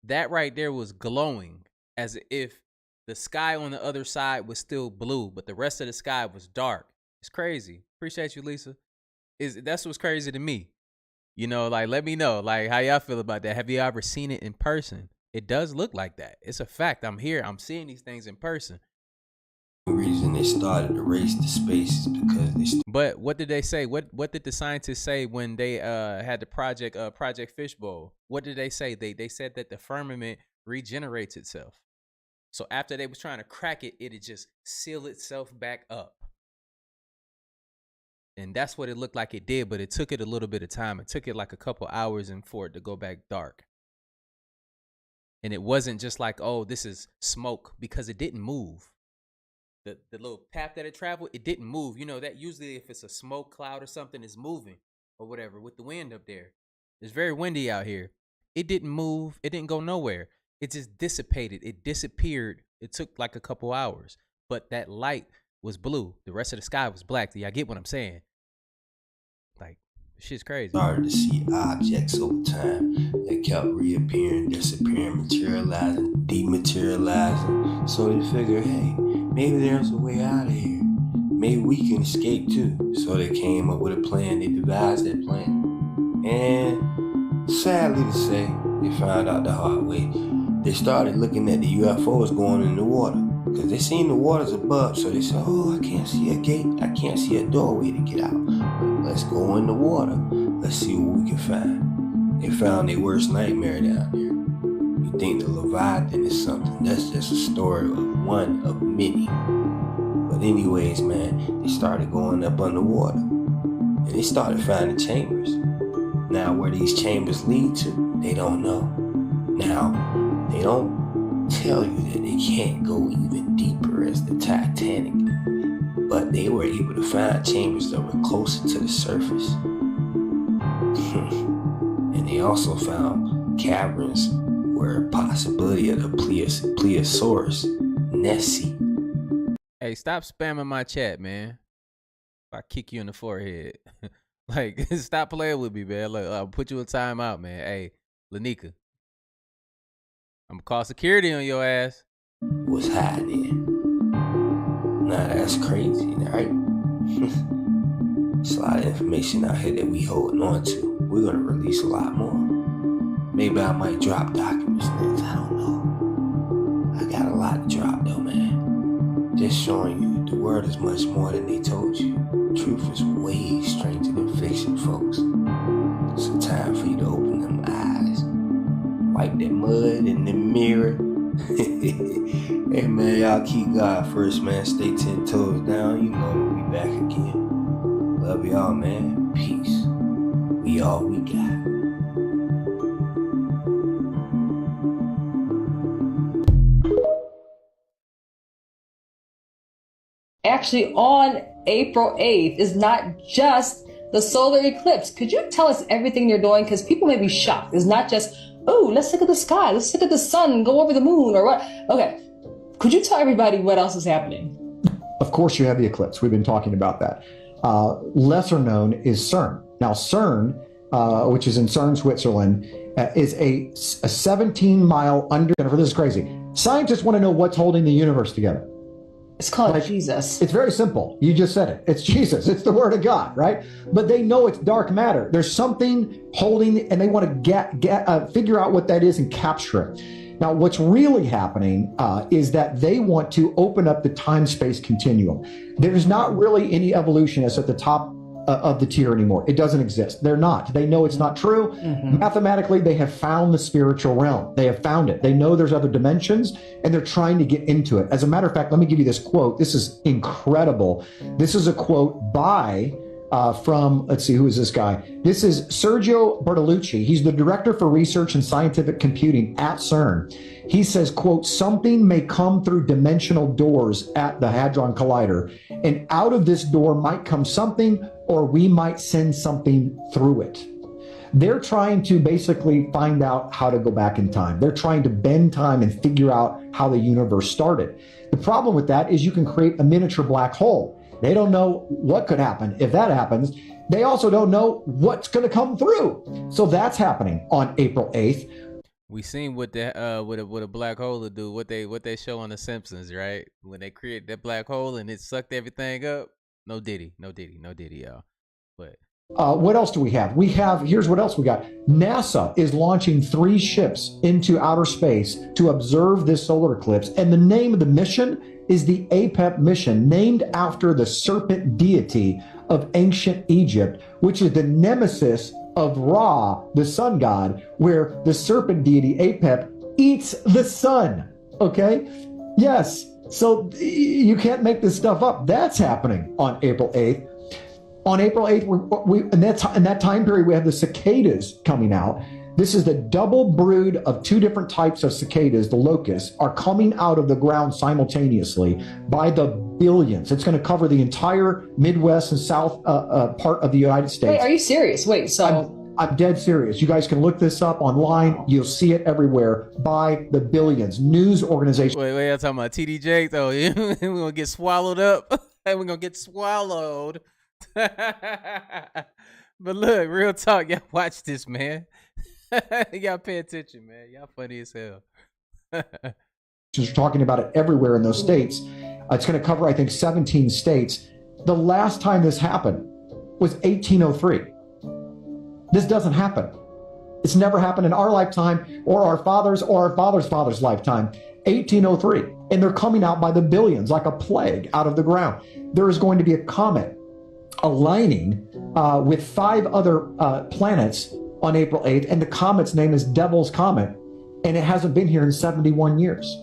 That right there was glowing as if the sky on the other side was still blue, but the rest of the sky was dark. It's crazy. Appreciate you, Lisa. That's what's crazy to me. You know, like, let me know, like, how y'all feel about that. Have you ever seen it in person? It does look like that. It's a fact. I'm here. I'm seeing these things in person. The reason they started the race to space is because they. But what did they say? What did the scientists say when they had the Project Fishbowl? What did they say? They said that the firmament regenerates itself. So after they was trying to crack it, it'd just seal itself back up. And that's what it looked like it did, but it took it a little bit of time. It took it like a couple hours and for it to go back dark. And it wasn't just like, oh, this is smoke, because it didn't move. The little path that it traveled, it didn't move. You know, that usually if it's a smoke cloud or something, it's moving or whatever with the wind up there. It's very windy out here. It didn't move. It didn't go nowhere. It just dissipated. It disappeared. It took like a couple hours. But that light was blue. The rest of the sky was black. Do y'all get what I'm saying? Like, shit's crazy. Started to see objects over time that kept reappearing, disappearing, materializing, dematerializing. So they figured, hey, maybe there's a way out of here. Maybe we can escape too. So they came up with a plan. They devised that plan. And sadly to say, they found out the hard way. They started looking at the UFOs going in the water. Because they seen the waters above. So they said, oh, I can't see a gate. I can't see a doorway to get out. But let's go in the water. Let's see what we can find. They found their worst nightmare down there. You think the Leviathan is something. That's just a story of one of many. But anyways, man, they started going up underwater. And they started finding chambers. Now, where these chambers lead to, they don't know. Now, they don't tell you that they can't go even deeper as the Titanic. But they were able to find chambers that were closer to the surface. And they also found caverns where a possibility of the Plesiosaurus Nessie. Hey, stop spamming my chat, man. If I kick you in the forehead. Like, stop playing with me, man. Like, I'll put you in timeout, man. Hey, Lanika, I'm gonna call security on your ass. Was hiding. Now that's crazy, right? There's a lot of information out here that we holding on to. We're gonna release a lot more. Maybe I might drop documents next. I don't know. I got a lot to drop though, man. Just showing you the word is much more than they told you. Truth is way stranger than fiction, folks. It's time for you to open them eyes. Wipe that mud in the mirror. Hey man, y'all keep God first, man. Stay 10 toes down. You know we'll be back again. Love y'all, man. Peace. We all we got. Actually, on April 8th is not just the solar eclipse. Could you tell us everything you're doing? Because people may be shocked. It's not just, oh, let's look at the sky. Let's look at the sun, go over the moon or what. Okay. Could you tell everybody what else is happening? Of course, you have the eclipse. We've been talking about that. Lesser known is CERN. Now, CERN, which is in CERN, Switzerland, is a 17-mile under. This is crazy. Scientists want to know what's holding the universe together. It's called Jesus. It's very simple. You just said it. It's Jesus. It's the word of God, right? But they know it's dark matter. There's something holding, and they want to figure out what that is and capture it. Now, what's really happening is that they want to open up the time-space continuum. There's not really any evolutionists at the top of the tier anymore. It doesn't exist. They're not. They know it's not true. Mm-hmm. Mathematically, they have found the spiritual realm. They have found it. They know there's other dimensions, and they're trying to get into it. As a matter of fact, let me give you this quote. This is incredible. This is a quote by from, let's see, who is this guy? This is Sergio Bertolucci. He's the director for research and scientific computing at CERN. He says, quote, something may come through dimensional doors at the Hadron Collider, and out of this door might come something, or we might send something through it. They're trying to basically find out how to go back in time. They're trying to bend time and figure out how the universe started. The problem with that is you can create a miniature black hole. They don't know what could happen if that happens. They also don't know what's going to come through. So that's happening on April 8th. We seen what that what a black hole will do. What they show on The Simpsons, right? When they create that black hole and it sucked everything up. No diddy, y'all. But What else do we have? Here's what else we got. NASA is launching 3 ships into outer space to observe this solar eclipse. And the name of the mission is the APEP mission, named after the serpent deity of ancient Egypt, which is the nemesis of Ra, the sun god, where the serpent deity APEP eats the sun. Okay? Yes. So you can't make this stuff up. That's happening on April 8th. On April 8th, in that time period, we have the cicadas coming out. This is the double brood of 2 different types of cicadas, the locusts, are coming out of the ground simultaneously by the billions. It's going to cover the entire Midwest and South part of the United States. Wait, are you serious? Wait, so... I'm dead serious. You guys can look this up online. You'll see it everywhere by the billions. News organizations. Wait, I'm talking about TDJ, though. We're going to get swallowed up. We're going to get swallowed. But look, real talk, y'all watch this, man. Y'all pay attention, man. Y'all funny as hell. We're talking about it everywhere in those states. It's going to cover, I think, 17 states. The last time this happened was 1803. This doesn't happen. It's never happened in our lifetime or our father's father's lifetime. 1803. And they're coming out by the billions like a plague out of the ground. There is going to be a comet aligning with 5 other planets on April 8th, and the comet's name is Devil's Comet, and it hasn't been here in 71 years.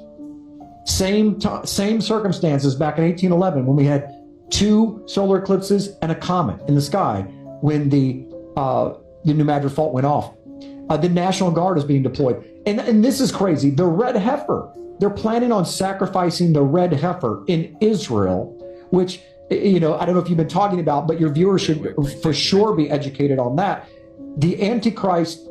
Same circumstances back in 1811 when we had 2 solar eclipses and a comet in the sky when the New Madrid fault went off. The National Guard is being deployed. And this is crazy. The red heifer, they're planning on sacrificing the red heifer in Israel, which, I don't know if you've been talking about, but your viewers should for sure be educated on that. The Antichrist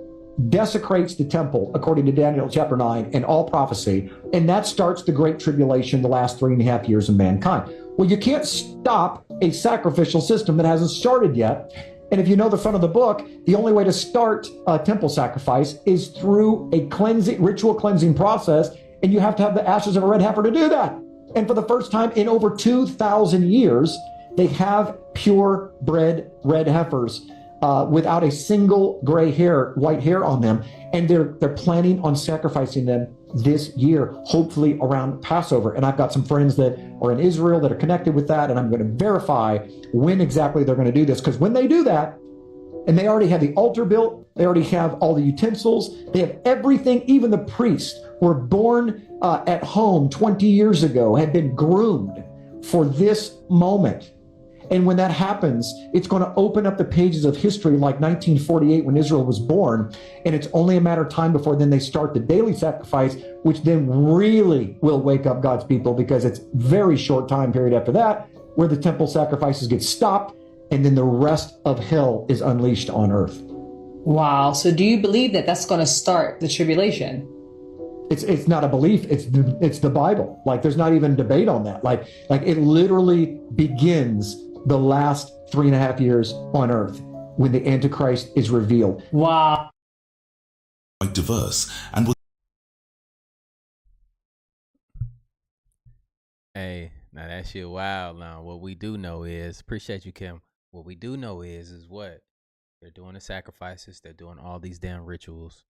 desecrates the temple, according to Daniel chapter 9 and all prophecy, and that starts the Great Tribulation, the last 3.5 years of mankind. Well, you can't stop a sacrificial system that hasn't started yet. And if you know the front of the book, the only way to start a temple sacrifice is through a ritual cleansing process, and you have to have the ashes of a red heifer to do that. And for the first time in over 2,000 years, they have purebred red heifers without a single white hair on them, and they're planning on sacrificing them this year, hopefully around Passover. And I've got some friends that are in Israel that are connected with that, and I'm going to verify when exactly they're going to do this, because when they do that, and they already have the altar built, they already have all the utensils, they have everything. Even the priests were born at home 20 years ago, had been groomed for this moment. And when that happens, it's going to open up the pages of history like 1948 when Israel was born. And it's only a matter of time before then they start the daily sacrifice, which then really will wake up God's people, because it's very short time period after that where the temple sacrifices get stopped, and then the rest of hell is unleashed on earth. Wow. So do you believe that that's going to start the tribulation? It's not a belief. It's the Bible. Like, there's not even debate on that. Like it literally begins the last 3.5 years on earth when the Antichrist is revealed. Wow. Quite diverse and Hey, now that shit wild. Now what we do know is, appreciate you, Kim. What we do know is what they're doing, the sacrifices. They're doing all these damn rituals,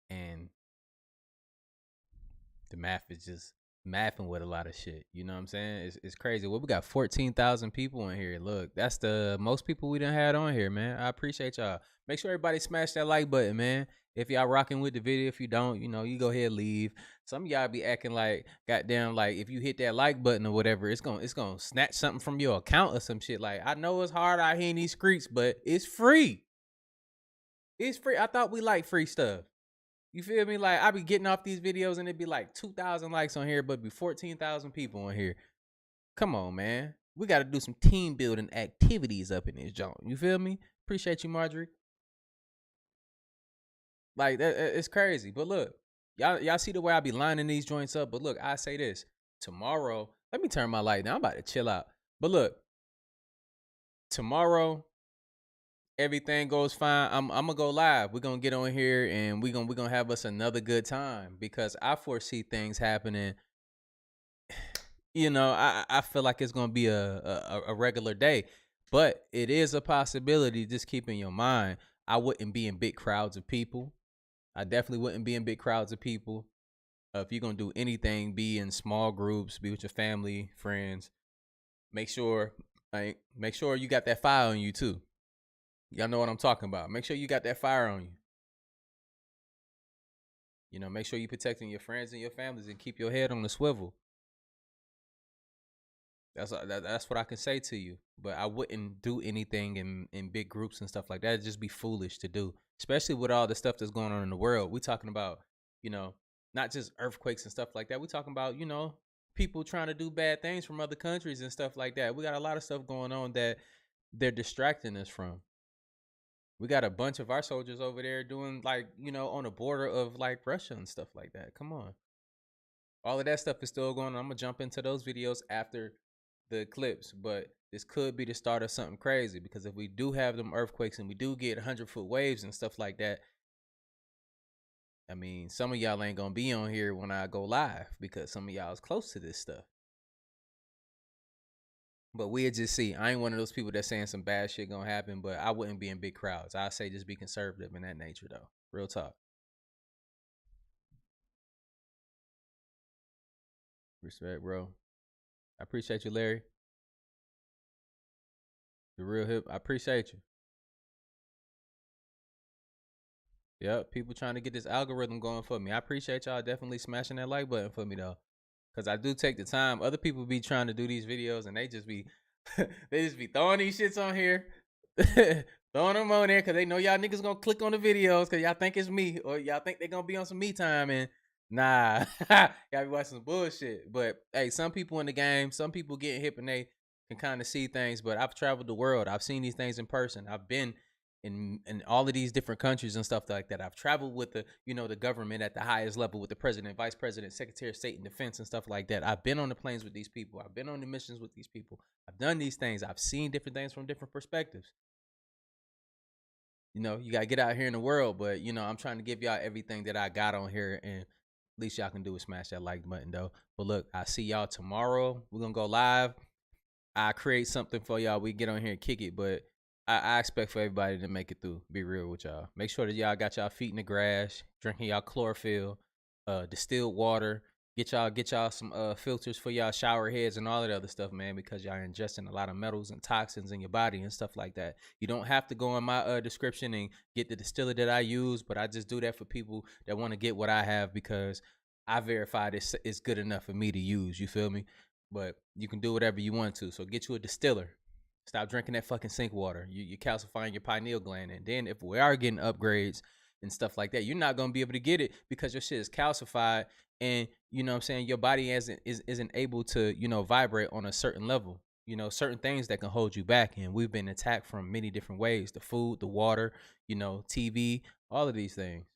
and the math is just mathing with a lot of shit. You know what I'm saying? It's crazy. Well, we got 14,000 people in here. Look, that's the most people we done had on here, man. I appreciate y'all. Make sure everybody smash that like button, man. If y'all rocking with the video, if you don't, you go ahead and leave. Some of y'all be acting like, goddamn, like if you hit that like button or whatever, it's gonna snatch something from your account or some shit. Like, I know it's hard out here in these streets, but it's free. It's free. I thought we like free stuff. You feel me? Like, I be getting off these videos and it'd be like 2,000 likes on here, but be 14,000 people on here. Come on, man. We got to do some team building activities up in this joint. You feel me? Appreciate you, Marjorie. Like, it's crazy. But look, y'all see the way I be lining these joints up. But look, I say this. Tomorrow, let me turn my light down. I'm about to chill out. But look, tomorrow, everything goes fine. I'm gonna go live. We're gonna get on here and we're gonna have us another good time, because I foresee things happening. I feel like it's gonna be a regular day. But it is a possibility. Just keep in your mind, I wouldn't be in big crowds of people. I definitely wouldn't be in big crowds of people. If you're going to do anything, be in small groups, be with your family, friends. Make sure you got that fire on you too. Y'all know what I'm talking about. Make sure you got that fire on you. You know, make sure you protecting your friends and your families and keep your head on the swivel. That's what I can say to you. But I wouldn't do anything in big groups and stuff like that. It'd just be foolish to do, especially with all the stuff that's going on in the world. We're talking about, you know, not just earthquakes and stuff like that. We're talking about, you know, people trying to do bad things from other countries and stuff like that. We got a lot of stuff going on that they're distracting us from. We got a bunch of our soldiers over there doing, like, you know, on the border of like Russia and stuff like that. Come on. All of that stuff is still going on. I'm going to jump into those videos after the eclipse, but this could be the start of something crazy, because if we do have them earthquakes and we do get 100-foot waves and stuff like that, I mean, some of y'all ain't going to be on here when I go live because some of y'all is close to this stuff. But we'll just see. I ain't one of those people that's saying some bad shit gonna happen, but I wouldn't be in big crowds. I say just be conservative in that nature, though. Real talk. Respect, bro. I appreciate you, Larry. The real hip. I appreciate you. Yep, people trying to get this algorithm going for me. I appreciate y'all definitely smashing that like button for me, though. Because I do take the time. Other people be trying to do these videos and they just be throwing these shits on here. Throwing them on there because they know y'all niggas gonna click on the videos because y'all think it's me, or y'all think they gonna be on some me time, and nah, y'all be watching some bullshit. But hey, some people in the game, some people getting hip and they can kind of see things, but I've traveled the world. I've seen these things in person. I've been in all of these different countries and stuff like that. I've traveled with the, you know, the government at the highest level with the president, vice president, secretary of state and defense and stuff like that. I've been on the planes with these people. I've been on the missions with these people. I've done these things. I've seen different things from different perspectives. You know, you got to get out here in the world, but, you know, I'm trying to give y'all everything that I got on here, and at least y'all can do is smash that like button, though. But look, I see y'all tomorrow. We're going to go live. I create something for y'all. We get on here and kick it, but I expect for everybody to make it through. Be real with y'all. Make sure that y'all got y'all feet in the grass, drinking y'all chlorophyll, distilled water. Get y'all some filters for y'all shower heads and all that other stuff, man, because y'all ingesting a lot of metals and toxins in your body and stuff like that. You don't have to go in my description and get the distiller that I use, but I just do that for people that want to get what I have because I verified it's good enough for me to use. You feel me? But you can do whatever you want to. So get you a distiller. Stop drinking that fucking sink water. You're calcifying your pineal gland. And then if we are getting upgrades and stuff like that, you're not going to be able to get it because your shit is calcified. And, you know what I'm saying, your body isn't able to, you know, vibrate on a certain level. You know, certain things that can hold you back. And we've been attacked from many different ways. The food, the water, you know, TV, all of these things.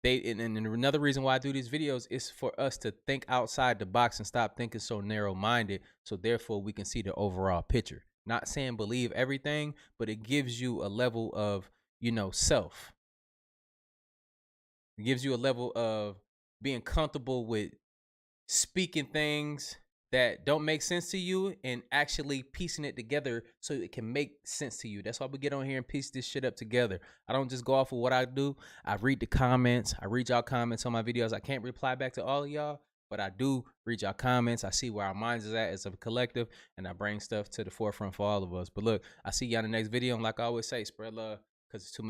And another reason why I do these videos is for us to think outside the box and stop thinking so narrow-minded, so therefore we can see the overall picture. Not saying believe everything, but it gives you a level of, you know, self. It gives you a level of being comfortable with speaking things that don't make sense to you and actually piecing it together so it can make sense to you. That's why we get on here and piece this shit up together. I don't just go off of what I do. I read the comments. I read y'all comments on my videos. I can't reply back to all of y'all, but I do read y'all comments. I see where our minds is at as a collective, and I bring stuff to the forefront for all of us. But look, I see y'all in the next video, and like I always say, spread love because it's too much.